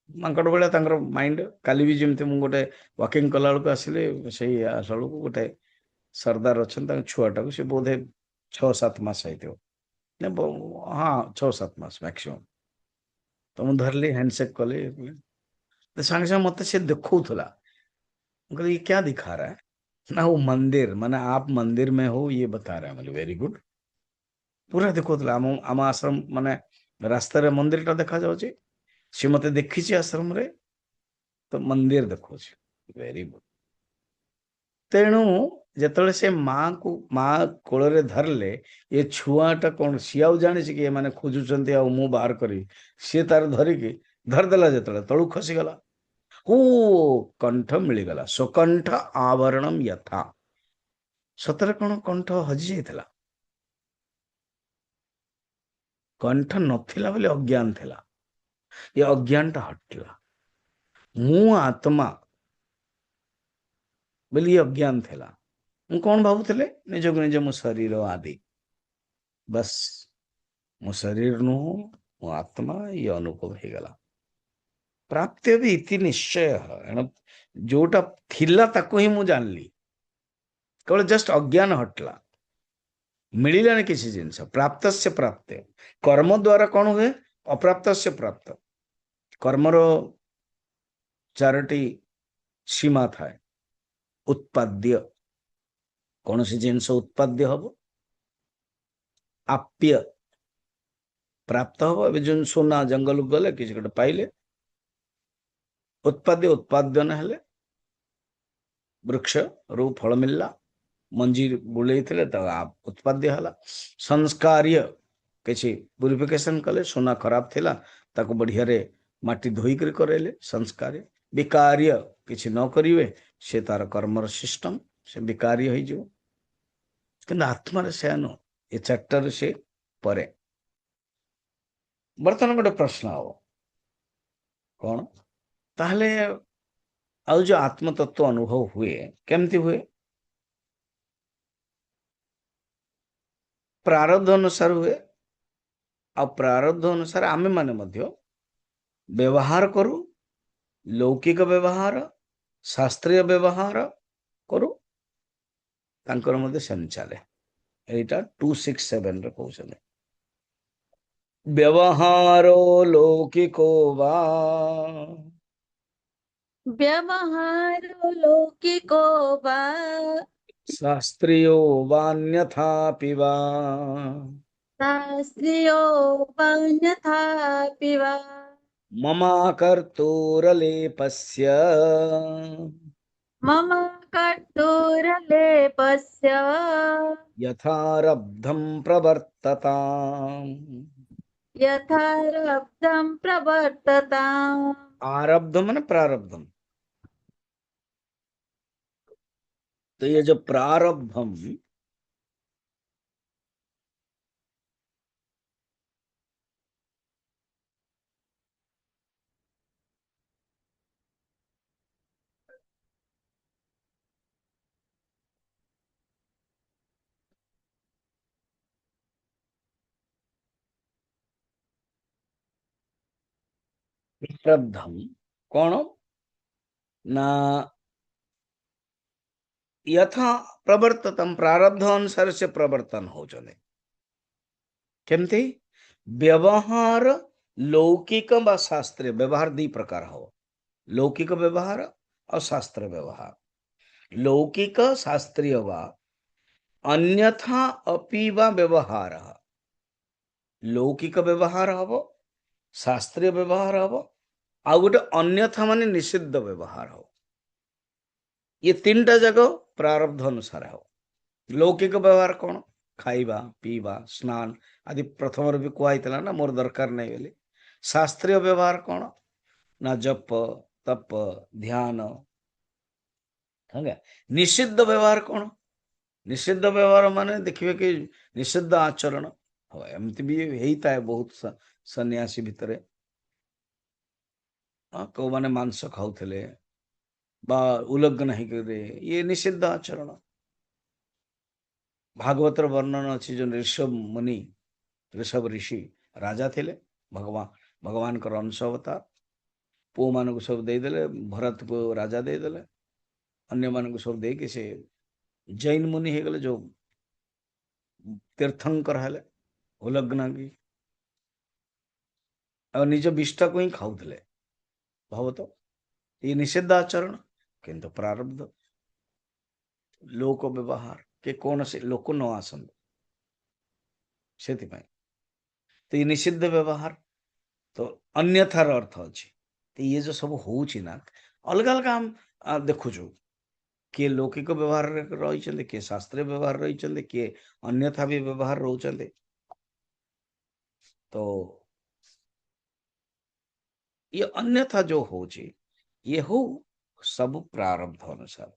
मांकड़ भाया तांकर माइंड काली भी जमती मु गोटे वॉकिंग कला बेलू आसिले से आसला बेलू गोटे सरदार अच्छा छुआटा से बोधे 6-7 मास होइथियो हाँ 6-7 मास मैक्सिमम तो मुझे धरली हैंडसेक कली तो संगे संगे मत से देखौला ये क्या दिखा रहा है ना वो मंदिर माने आप मंदिर में हो ये बता रहा है मतलब वेरी गुड पूरा देखौला आम आश्रम माने रास्ता रे मंदिर टा देखा जाउची से मते देखिछि आश्रम रे तो मंदिर देखो वेरी गुड तेणु जेतले से माँ को माँ कोल धरले ये छुआटा कौन सी आउ जानी कि मैंने खोजुंट मु बाहर करी सी तार धरिकी धरदेला जो तलू खसीगला ओ कंठ मिलगला सुकंठ आवरणम यथा सतरे कौन कंठ हजि जाइथिला कंठ नथिला बोले अज्ञान थिला ये अज्ञानटा हटला मु आत्मा बोले ये अज्ञान थिला मु कौन भावुले निजक निज मो शरीर आदि बस मो शरीर नु मो आत्मा ये अनुभव हो गला प्राप्ति भी इति निश्चय जोटा थिला ताको ही मु जानली केवल जस्ट अज्ञान हटला मिलला किसी जिनस प्राप्त से प्राप्त कर्म द्वारा कौन हुए अप्राप्त से प्राप्त कर्मर 4टी सीमा थाए उत्पाद्य कौन सी जिनस उत्पाद्य हम आप्य प्राप्त हम जो सोना जंगल गले किसी गोटे पाइले उत्पाद्य उत्पादन हेले वृक्ष रू फल मिलला मंजी बुले उत्पाद्य है संस्कार्य किसी प्यूरिफिकेशन कले सोना खराब थिला ताको बढ़िया रे माटी धोईक करेले संस्कार्य विकार्य किसी न करिवे से तार कर्मर सिस्टम से विकार्य हो जो कि आत्मार से नु ये चैप्टर से परे बर्तमान गोटे प्रश्न हम कौन ताहले आउ जो आत्मतत्व अनुभव हुए केमती हुए प्रारब्ध अनुसार हुए आ प्रारब्ध अनुसार आमे माने मध्य व्यवहार करू लौकिक व्यवहार शास्त्रीय व्यवहार करू तांकर मध्य सेम चले एटा 267 रे कहउछले व्यवहारो लौकिको वा व्यवहारो लौकिको वा शास्त्रीयो वान्यथापि वा शास्त्रीयो वान्यथापि वा मम कर्तुरलेपस्य मम कर्तुरलेपस्य यथारब्धं प्रवर्तताम् यथारब्धं प्रवर्तताम् आरब्धम माने प्रारब्धम तो ये जो प्रारब्धम प्रारब्धम कौन ना यथा प्रवर्ततम प्रारब्ध अनुसार से प्रवर्तन हो चले केमती व्यवहार लौकिक व शास्त्रीय व्यवहार दी प्रकार हो लौकिक व्यवहार और शास्त्र व्यवहार लौकिक शास्त्रीय वा अन्यथा अपि वा व्यवहारः लौकिक व्यवहार हबो शास्त्रीय व्यवहार हबो आ गोटे अन्यथा माने निषिद्ध व्यवहार हो ये तीनटा जगह प्रारब्ध अनुसार हो लौकिक व्यवहार कौन खाइबा पीवा स्नान आदि प्रथम भी कहला ना मोर दरकार नहीं बोली शास्त्रीय व्यवहार कौन ना जप तप ध्यान निषिद्ध व्यवहार कौन निषिद्ध व्यवहार माने देखिए कि निषिद्ध आचरण हो एमती भी होता है बहुत सन्यासी भितर कौ माने मांस खाऊले बा उलग्न नहीं करे ये निषिद्ध आचरण भागवतर वर्णन अच्छी जो ऋषभ मुनि ऋषभ ऋषि राजा थे भगवान भगवान का अंश अवतार पु मान को सब देदेले भरत को राजा देदेले अन्य मान को सब दे से जैन मुनि हो गले जो तीर्थंकर हेले उलग्न की और निज विष्टा को ही खाऊले भावत ये निषिद्ध आचरण किंतु प्रारब्ध लोक व्यवहार के कौन से लोक न आसंत से तो ये निषिद्ध व्यवहार तो अन्यथार अर्थ अच्छी तो ये जो सब हो अलग अलग हम देखुचु किए लौकिक व्यवहार रही किए शास्त्रीय व्यवहार रही किए अन्यथा भी व्यवहार रोचते तो ये अन्यथा जो हो ये हो सब प्रारब्ध अनुसार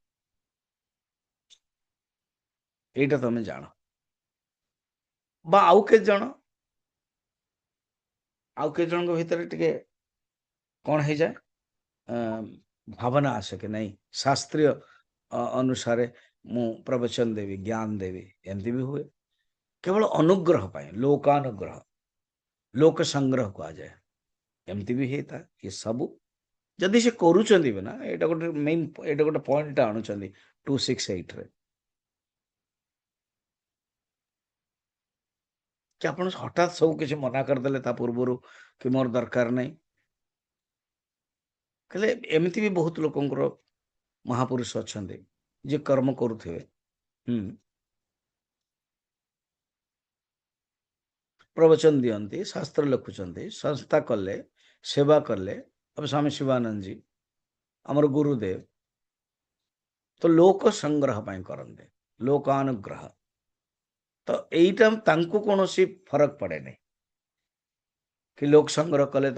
एटा तुम जान बा आउ के जन आउ के जन भितर टिके कौन हो जाए भावना आसे कि नहीं शास्त्रीय अनुसार मु प्रवचन देवी ज्ञान देवी एमती भी हुए केवल अनुग्रह पाए लोकानुग्रह लोक संग्रह कह जाए एमती भी होता ये सब जदि से करूचंदी भी ना एटा गोटे मेन एटा गोटे पॉइंट आणुचंदी 268 रे कि आपण हठात सब किसी मना करदेले ता पूर्व कि मोर दरकार नहीं कहले एमती भी बहुत लोकंकर महापुरुष अच्छा जे कर्म करुथे प्रवचन दियंती शास्त्र लिखुंट संस्था कले सेवा कले अब स्वामी शिवानंद जी आमर गुरुदेव तो लोक संग्रह करते लोकानुग्रह तो यहीटा तांको कौन फरक पड़े नहीं कि लोक संग्रह कले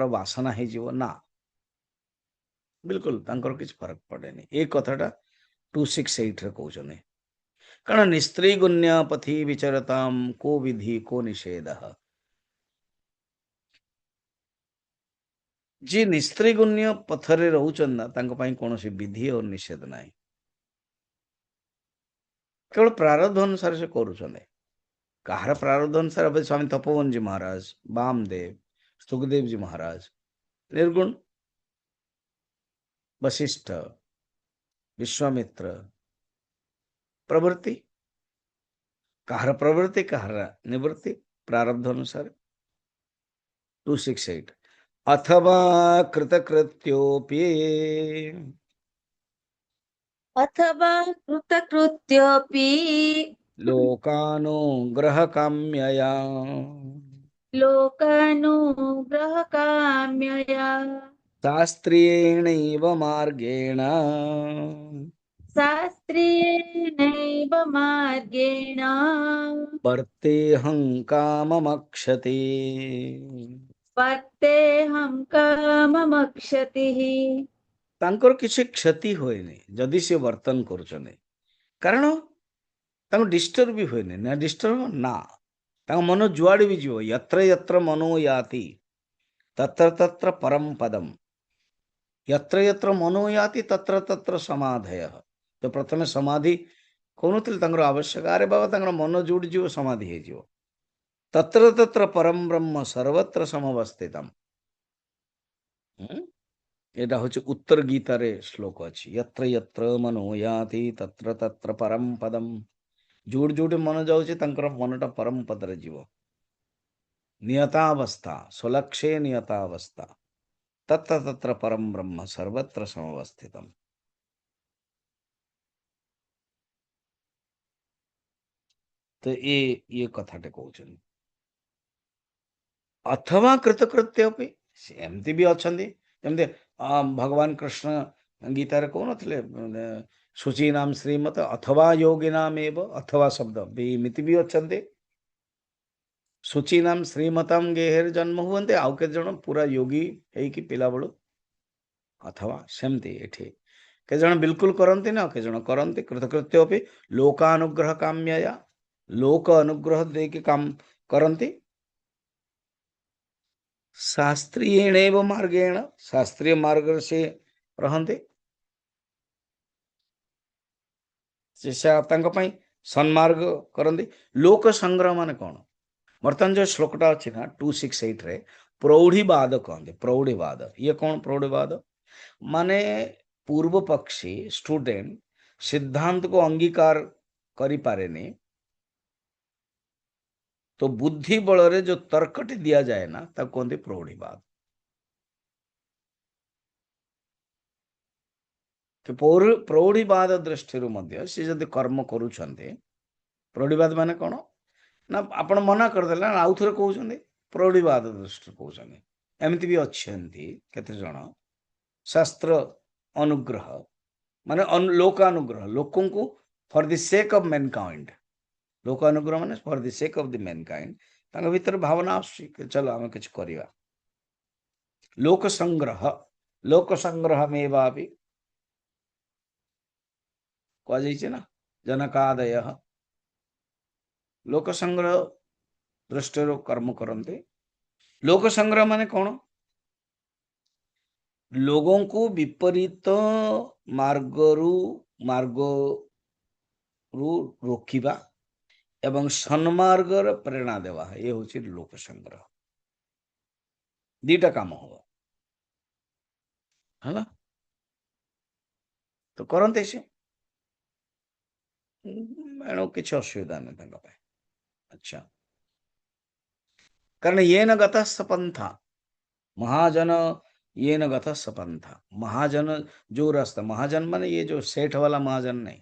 वासना हो ना बिल्कुल किसी फरक पड़े नहीं एक कथाटा 268 रे कहते कारण निस्त्री गुण्य पथि विचरताम को विधि को निषेध जी निस्त्री गुण्य पथरे रोचन कौन विधि और निषेध ना केवल प्रारब्ध अनुसार से करुचंदे कहार प्रारब्ध अनुसार स्वामी तपोवन जी महाराज वामदेव सुखदेव जी महाराज निर्गुण वशिष्ठ विश्वामित्र प्रवृत्ति कहार प्रवृत्ति कहार निवृत्ति प्रारब्ध अनुसार 268 अथवा कृतकृत्योपि अथवा कृतकृत्योऽपि लोकानुग्रह काम्यया लोकानुग्रहकाम्यया शास्त्रीयेणैव मार्गेण शास्त्रीयेणैव मार्गेण वर्तेऽहं काममक्षते वर्तेऽहं काममक्षतिः तांकर किसी क्षति होएनी जदि से वर्तन करुचने कारण तांको डिस्टर्ब भी होएनी ना डिस्टर्ब ना तांको मन जुआड़े भी जीव यत्र यत्र मनो याति तत्र तत्र परम पदम यत्र यत्र मनो याति तत्र तत्र समाधय तो प्रथमे समाधि कहून आवश्यक अरे बाबा मन जोड़ी जीव समाधि हो जीव तत्र तत्र परम ब्रह्म सर्वत्र समवस्थितम एटा होचे उत्तर गीतारे श्लोक अच्छी यत्र यत्र मनो याति तत्र तत्र परम पदम जोड़ जोड़े मन जाऊे मनटा परम पदरे जीव नियतावस्था स्वलक्षे नियतावस्था तत्र तत्र परम ब्रह्म सर्वत्र समवस्थितम तो ये कथाटे कहउछन अथवा कृतकृत्यपि एमती भी अछंती जेमते भगवान कृष्ण गीता रे कहू नथिले शुचि नाम श्रीमत अथवा योगी नाम एव अथवा शब्द भी एमिति भी अछंती शुचि नाम श्रीमतम गेहेर जन्म हुअन्ते आउ के जण पूरा योगी है कि पिला बळु अथवा सेमती एठी के जण बिल्कुल करंती ना के जण करंती कृतकृत्यपि लोकानुग्रह काम्यया लोक अनुग्रह दे के काम करंती शास्त्रीयेणैव मार्गेण शास्त्रीय मार्ग से रहन्ते सन्मार्ग करन्ते लोक संग्रह माने कौन बर्तमान जो श्लोकटा अच्छी ना 268 रे प्रौढ़ीवाद कहते प्रौढ़ीवाद ये कौन प्रौढ़ीवाद माने पूर्व पक्षी स्टूडेंट सिद्धांत को अंगीकार करि पारेनी तो बुद्धि बल रे जो तर्कटी दिया जाए ना तब कहते प्रौढ़ीवाद कि प्रौढ़ीवाद दृष्टि सी जदि कर्म करुछन्ते प्रौढ़ीवाद माने कौन ना आपण मना करदेले ना आउ थरे कहउछन्ते प्रौढ़ीवाद दृष्टि कहउछन्ते एमिति भी अछन्ती केते जण शास्त्र अनुग्रह माने लोकानुग्रह लोकों को for the sake of mankind लोकानुग्रह माने for the sake of the mankind तांग भीतर भावना आसी कि चलो आमे किछ करिवा लोक संग्रह मेवापि कह जाइछे ना जनकादय लोक संग्रह दृष्टि कर्म करते लोक संग्रह माने कौन लोगों को विपरीत मार्ग रोकिबा एवं सन्मार्ग प्रेरणा देवा ये हूँ लोक संग्रह दीटा काम हो है तो करते से एणु किसी असुविधा नहीं अच्छा कारण ये न गतः सपंथा महाजन ये न गतः सपंथा महाजन जो रास्ता महाजन माने ये जो सेठ वाला महाजन नहीं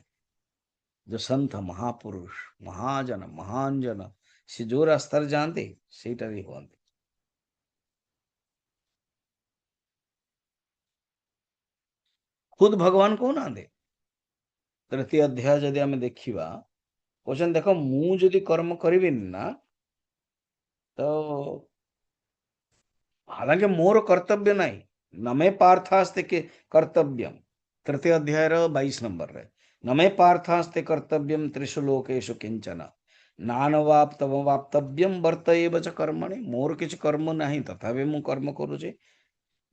जो संत महापुरुष महाजन महान जन से जो रास्ता जानते सेटा ही होते खुद भगवान को ना दे तृतीय अध्याय जदि आम देखा क्वेश्चन देख मु जदि कर्म करी ना तो हालांकि मोर कर्तव्य नहीं न मे पार्थास्ते के कर्तव्यम तृतीय अध्याय 22 नंबर रे न मे पार्थास्ते कर्तव्यम त्रिषु लोकेषु किंचन नानवाप्तवाप्तव्यम वर्त एव च कर्मणि मोर किछ कर्म नहीं तथापि मु कर्म करूचे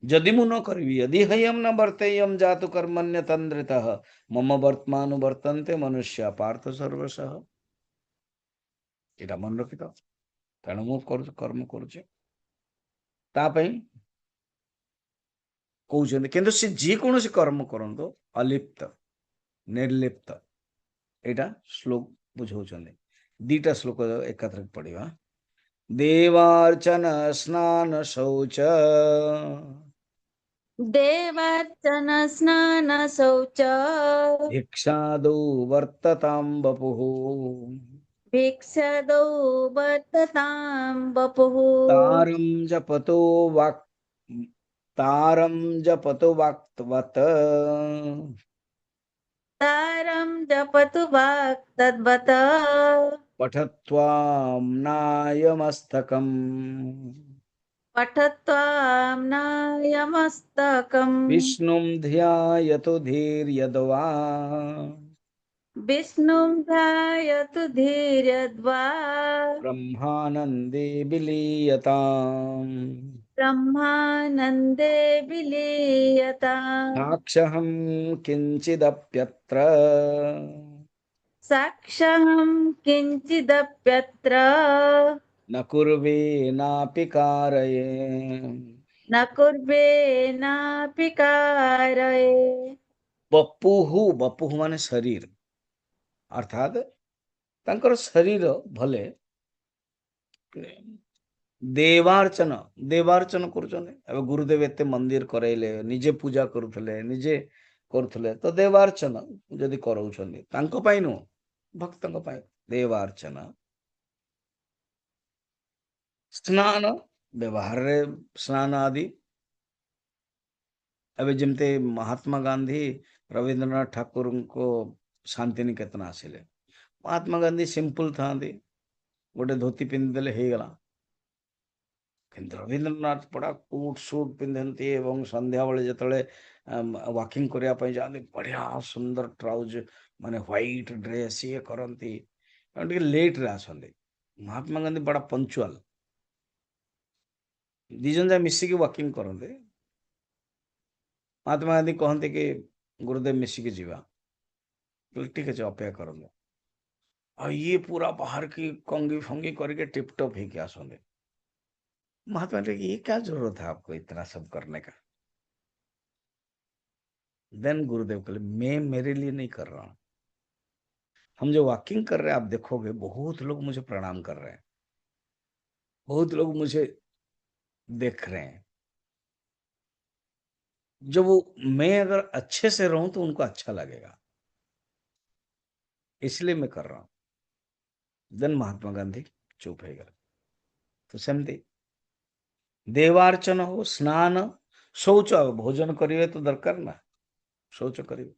जदि मु न करी यदि हयम न वर्तेयम जातु कर्मण्य तंद्रितः मम वर्तमानु वर्तन्ते मनुष्य पार्थ सर्वशः एटा मन रखि तो तेणु मु कर्म करूचे तापई कहते किंतु से जेकोसी कर्म करंतो अलिप्त निर्लिप्त एटा श्लोक बुझाउछन्ते दीटा श्लोक एकात्र पढ़िबा देवार्चन स्नान शौच देवार्चन स्नान शौच भिक्षादौ वर्ततां वपुः भिक्षदौ वर्ततां वपुः तारं जपतो वाक् तारं जपतो वाक्तवत् तारं जपतु वाक् तद्वत् पठत्वाम्नायमस्तकम् पठत्वाम्नायमस्तकम् विष्णुं ध्यायतो धीर्यद्वा विष्णुं ध्यायतु धीर्यद्वा ब्रह्मानन्दे विलीयताम् ब्रह्मानन्दे विलीयताम् साक्षहं किञ्चिदप्यत्र साक्षहं किञ्चिदप्यत्र न कुर्वे नापि कारये न कुर्वे नापि कारये बपुः माने शरीर अर्थात तांकर शरीर भले देवार्चन करुछन्ते गुरुदेव एते मंदिर करैले निजे पूजा करुथले निजे करुथले तो देवार्चन जदि करौछन्ते तांको पाई नु भक्तंको पाई देवार्चन स्नान व्यवहार स्नान आदि अबे जमते महात्मा गांधी रविंद्रनाथ ठाकुर को शांति निकेतन आसिले महात्मा गांधी सिंपल था गोटे धोती पिंधिदेले हो गला किंतु रविंद्रनाथ बड़ा कोट सूट पिंधती एवं संध्या बेले जिते वाकिंग करने जाते बढ़िया सुंदर ट्राउजर माने व्हाइट ड्रेस ये करती लेट रे आसंदी महात्मा गांधी बड़ा पंचुअल दिजन जा मिसिकी वाकिंग करते महात्मा गांधी कहते कि गुरुदेव मिसिकी जीवा ठीक है अपेक्षा कर ये पूरा बाहर की कंगी फंगी करके टिपटॉप ही क्या आसंदे महात्मा गांधी ये क्या जरूरत है आपको इतना सब करने का देन गुरुदेव कहले मैं मेरे लिए नहीं कर रहा हूं हम जो वॉकिंग कर रहे हैं आप देखोगे बहुत लोग मुझे प्रणाम कर रहे हैं बहुत लोग मुझे देख रहे हैं जब वो मैं अगर अच्छे से रहूं तो उनको अच्छा लगेगा इसलिए मैं कर रहा हूं देन महात्मा गांधी चुप हो गए तो सेमती देवार्चन हो स्नान शौच भोजन करिए तो दरकार ना शौच करिए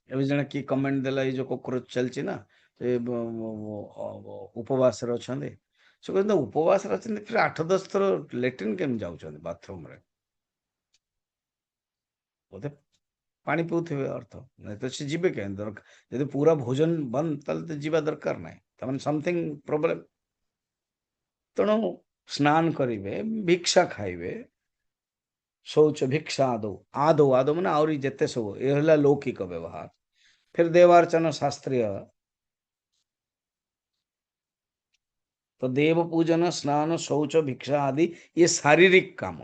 एवं जने की कमेंट देला जो कॉकरोच चलची ना तो उपवास अच्छा से कहते उपवास अच्छा फिर 8-10 थर लेट्रिन केम जाऊँ बाथरूम रे बोधे पानी पिउथिबे अर्थ नहीं तो से जीवे क्या दरकार यदि पूरा भोजन बंद ताले तो जीवा दरकार नहीं तमन समथिंग प्रॉब्लम तेणु स्नान करिवे भिक्षा खाइबे शौच भिक्षा आदो आदो आदो माने आउरी जेते सब ए हला लौकिक व्यवहार फिर देवार्चन शास्त्रीय तो देव पूजन स्नान शौच भिक्षा आदि ये शारीरिक काम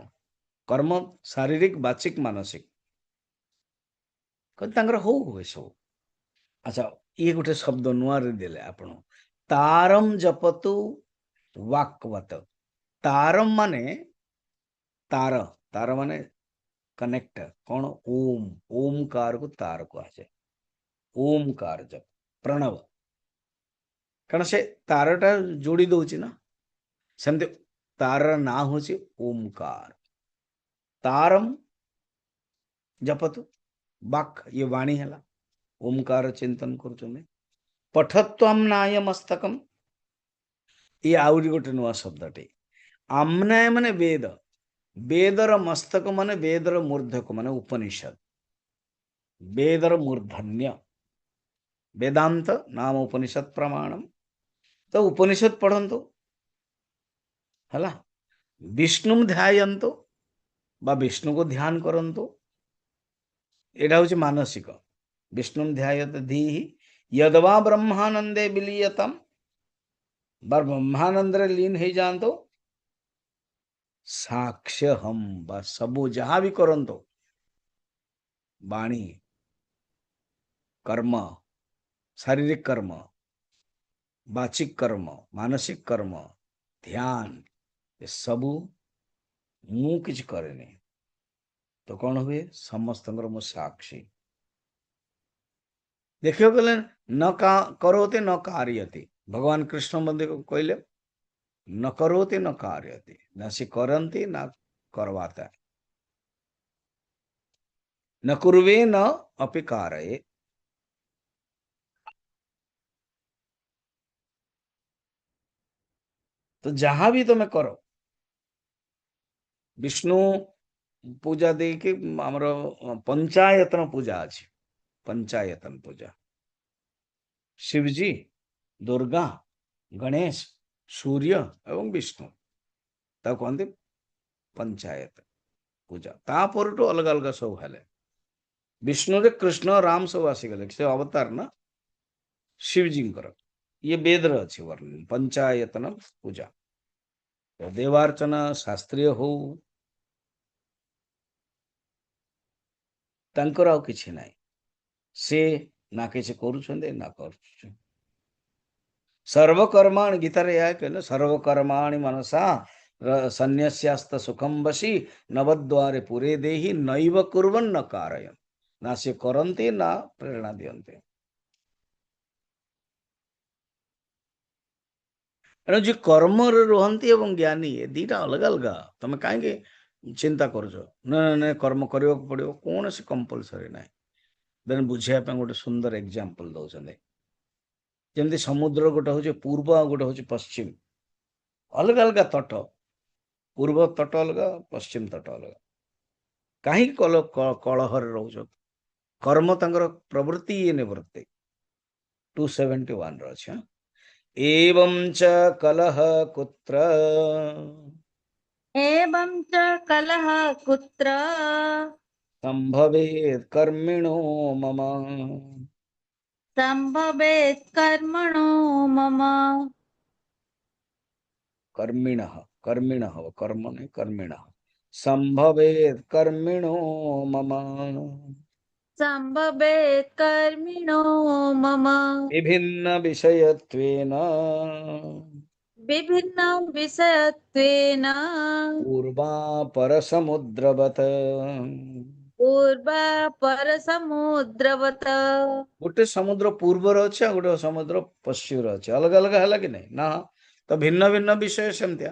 कर्म शारीरिक वाचिक मानसिक हो सब अच्छा ये गोटे शब्द नुआ देले आपण तारम जपतु वाक्वत तारम माने तार तार माने कनेक्ट कौन ओम ओमकार को तार को आजे ओमकार जप प्रणव कारण से तारटा जोड़ी दौची ना सेमती तार ना हूँ ओमकार तारम जपतु बाक ये वाणी है ओमकार चिंतन कर पठत्वम नाय मस्तकम ये आउरी गोटे नुआ शब्दटे आमनाय माने वेद वेदर मस्तक माने वेदर मूर्धक माने उपनिषद वेदर मूर्धन्य वेदांत नाम उपनिषद प्रमाणम तो उपनिषद पढ़ंतु हला विष्णु ध्यायंतु बा विष्णु को ध्यान करंतु एटा हूँ मानसिक विष्णु ध्यायत धी यदवा ब्रह्मानंदे विलीयतम बार ब्रह्मानंद लीन हो जातो साक्ष्य हम बा सबू जहां भी करंतो वाणी कर्म शारीरिक कर्म वाचिक कर्म मानसिक कर्म ध्यान ये सबू मु किछ करे तो कौन हुए समस्त मु साक्षी देखियो गले न करोते न कार्यते भगवान कृष्ण मंदिर को कहले न करोते न कार्यते न से करंती न करवाता न कुर्वे न अपि कारये तो जहां भी तुम्हें करो विष्णु पूजा दे के आमर पंचायतन पूजा अच्छी पंचायतन पूजा शिवजी दुर्गा गणेश सूर्य एवं विष्णु ता कहते पंचायत पूजा तापर अलग अलग सब है विष्णु रे कृष्ण राम सब आसीगले से अवतार ना शिवजी ये वेद अच्छी वर्णन पंचायतन पूजा तो देवार्चन शास्त्रीय हो तांकर आउ किछि नाही से ना किछि करूछंदे ना करूछ सर्वकर्माणि गीता रे या कहले सर्वकर्माणि मनसा सन्न्यस्यास्त सुखम वशी नवद्वारे पुरे देहि नैव कुर्वन् न कारयन् ना से करती ना प्रेरणा दियंते। एणु जी कर्म रुहंती एवं ज्ञानी ये दीटा अलग अलग। तुम कहीं चिंता कर कर्म करने को पड़ो कौन से कंपलसरी ना देन बुझापी गोटे सुंदर एग्जांपल दौरान जमी समुद्र गोटे हूँ पूर्व आ गोटे हूँ पश्चिम अलग अलग तट पूर्व तट अलग पश्चिम तट अलग कहीं कलहर रोच कर्म तंकर प्रवृत्ति ये निवृत्ति 271 अच्छा एवं च कलह कुत्र एवं च कलह कुत्र संभवेत् कर्मिणो मम संभवेत् कर्मणो मम कर्मिणः कर्मिणः कर्म नहीं कर्मिणः संभवेत् कर्मिणो मम संभवेत् कर्मिणो मम विभिन्न विषयत्वेन विभिन्न विषयत्वेन पूर्वापरसमुद्रवत् पूर्वापर समुद्रवत गोटे समुद्र पूर्वर अच्छे गोटे समुद्र पश्चिम अच्छे अलग अलग है कि नहीं ना तो भिन्न भिन्न विषय सेमतिया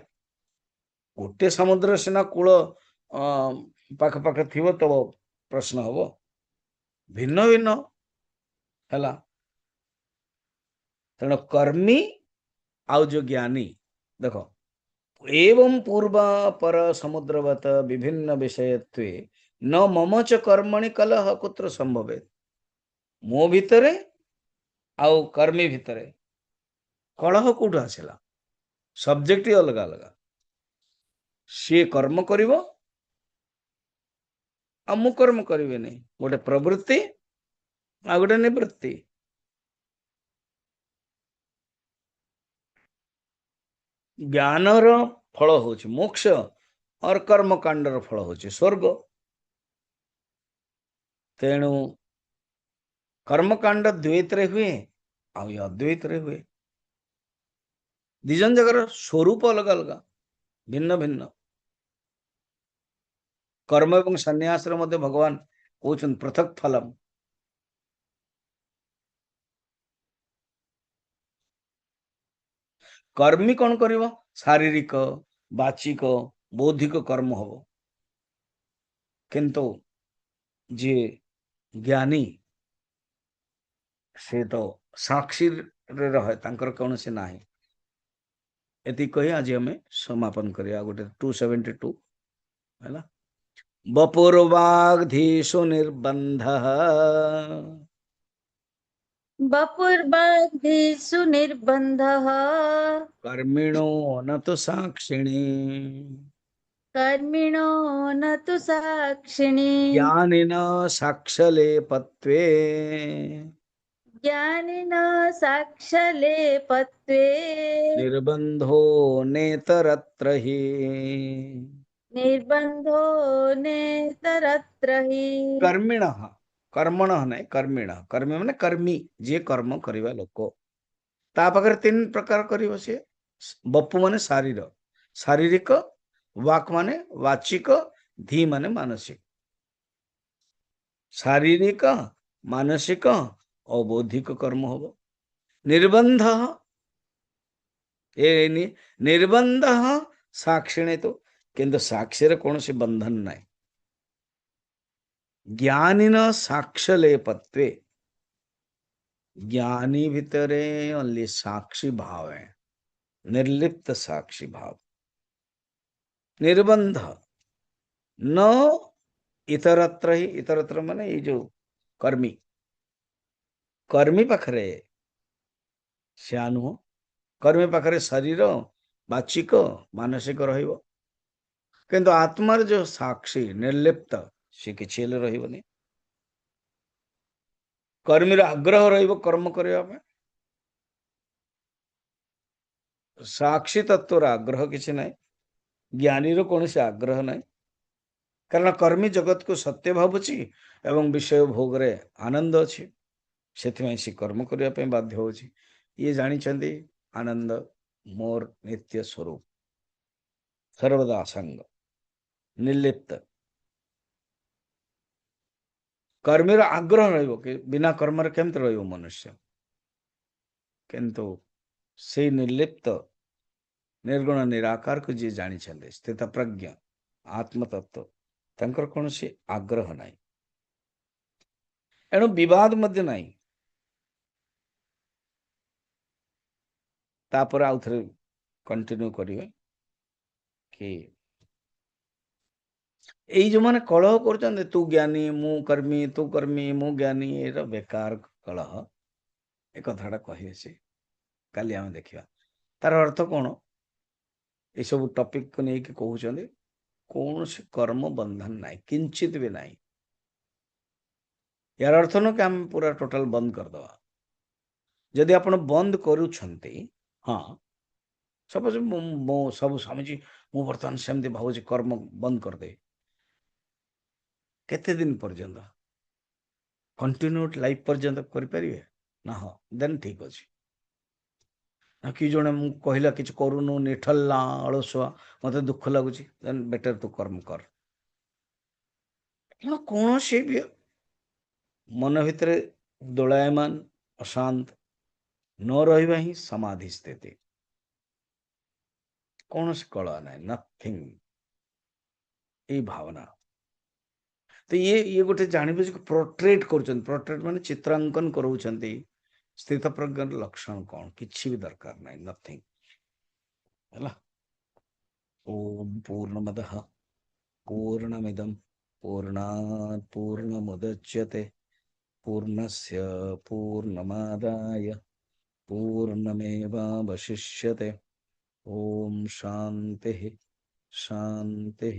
गोटे समुद्र सीना कूल पाखपाख थी तो प्रश्न हम भिन्न भिन्न है तेणु कर्मी आउ जो ज्ञानी देखो एवं पूर्वा पर समुद्रवत विभिन्न विषयत्वे न मम च कर्मणि कलह कुत्र संभवे मो भितरे आउ कर्मी भितरे कलह कोठु आसला सब्जेक्ट अलग अलग सी कर्म करिवो आ मु कर्म करिवे नहीं गोटे प्रवृत्ति आ गोटे निवृत्ति ज्ञानर फल होछि मोक्ष और कर्म कांडर फल होछि स्वर्ग तेणु कर्मकांड द्वैत रे हुए आ अद्वैत रे हुए दिजन जगर स्वरूप अलग अलग भिन्न भिन्न कर्म एवं सन्यास रे मध्य भगवान कहउछन पृथक फलम कर्मी कौन करिवो शारीरिक बाचिक बौद्धिक कर्म हबो किंतु जे ज्ञानी से तो साक्षी रे रहे तांकर कौन से नाही एति कही आज हमें समापन करिया गोटे 272 हैला बपुर्वाग्धीषु निर्बन्धः वपुर्वाग्धीषु निर्बन्धः कर्मिणो न तु साक्षिणी कर्मिणो न तु साक्षिणी ज्ञानिन साक्षलेपत्वे ज्ञानिन साक्षलेपत्वे निर्बन्धो नेतरत्र हि निर्बन्धो नेतरत्र हि कर्मिणः कर्मणः नहीं कर्मिणः कर्मी माने कर्मी जे कर्म करिवा लोक ता पाखरे तीन प्रकार करिवो से बपु माने शारीर शारीरिक वाक माने वाचिक धी माने मानसिक शारीरिक मानसिक और बौद्धिक कर्म हबो निर्बंध निर्बंध साक्षिणे तो किंतु साक्षी कौन से बंधन नहीं ज्ञानी न साक्षलेपत्वे ज्ञानी भितरे ओनली साक्षी भाव है निर्लिप्त साक्षी भाव निर्बंध न इतरत्र ही इतरत्र माने ये जो कर्मी कर्मी पाखरे सियानु कर्मी पाखरे शरीर बाचिक मानसिक रहिबो किंतु आत्मार जो साक्षी निर्लिप्त से किछि हेले रहिबनी कर्मीर आग्रह रहिबो कर्म करिया में साक्षी तत्वर आग्रह किछि नाही ज्ञानी रो कौन से आग्रह नाही कारण कर्मी जगत को सत्य भावुची एवं विषय भोग रे आनंद अछि सेथिमे से कर्म करिया पे बाध्य होछि ये जानी चंदी आनंद मोर नित्य स्वरूप सर्वदा संग निर्लिप्त कर्मीर आग्रह रहिबो कि बिना कर्मरे केमति रहिबो मनुष्य। किंतु से निर्लिप्त निर्गुण निराकार को जी जानी स्थित प्रज्ञ आत्मतत्व तांकर कौनसी आग्रह नाही एणु विवाद मध्य नाही। तापर आउ थे कंटिन्यू करिवे कि एई जो माने कलह कर तू ज्ञानी मु कर्मी मु ज्ञानी एरा बेकार कलह ए कथाटा कहि से काली आमे देखिबा तार अर्थ कोन ए सब टॉपिक को नहीं कि कहउछन्ते कौन से कर्म बंधन नाही किंचित भी नाही। यार अर्थ न कि हम पूरा टोटल बंद कर दवा जदि आपण बंद करूछन्ते हाँ सपोज मो सब स्वामीजी मु वर्तमान सेमती भावुची कर्म बंद कर दे केते दिन पर्यंत कंटिन्यूट लाइफ पर्यंत करि परिबे ना हाँ देन ठीक अछि ना कि जणे मु कहिला किछ करूनु निठल्ला अलसुआ मते दुख लागुची देन बेटर तू कर्म कर ना कौन से भी मन भितर दोलायमान अशांत न रहिबा ही समाधि स्थिति कौन से कला नाही नथिंग ए भावना तो ये गोटे जानवे प्रोट्रेट कर प्रोट्रेट माने चित्रांकन करोचंती स्थित प्रज्ञ लक्षण कौन किसी भी दरकार नहीं नथिंग है। ओम पूर्णमदः पूर्णमिदं पूर्णात् पूर्णमुदच्यते पूर्णस्य पूर्णमादाय पूर्णमेवावशिष्यते। ओम शांति शांति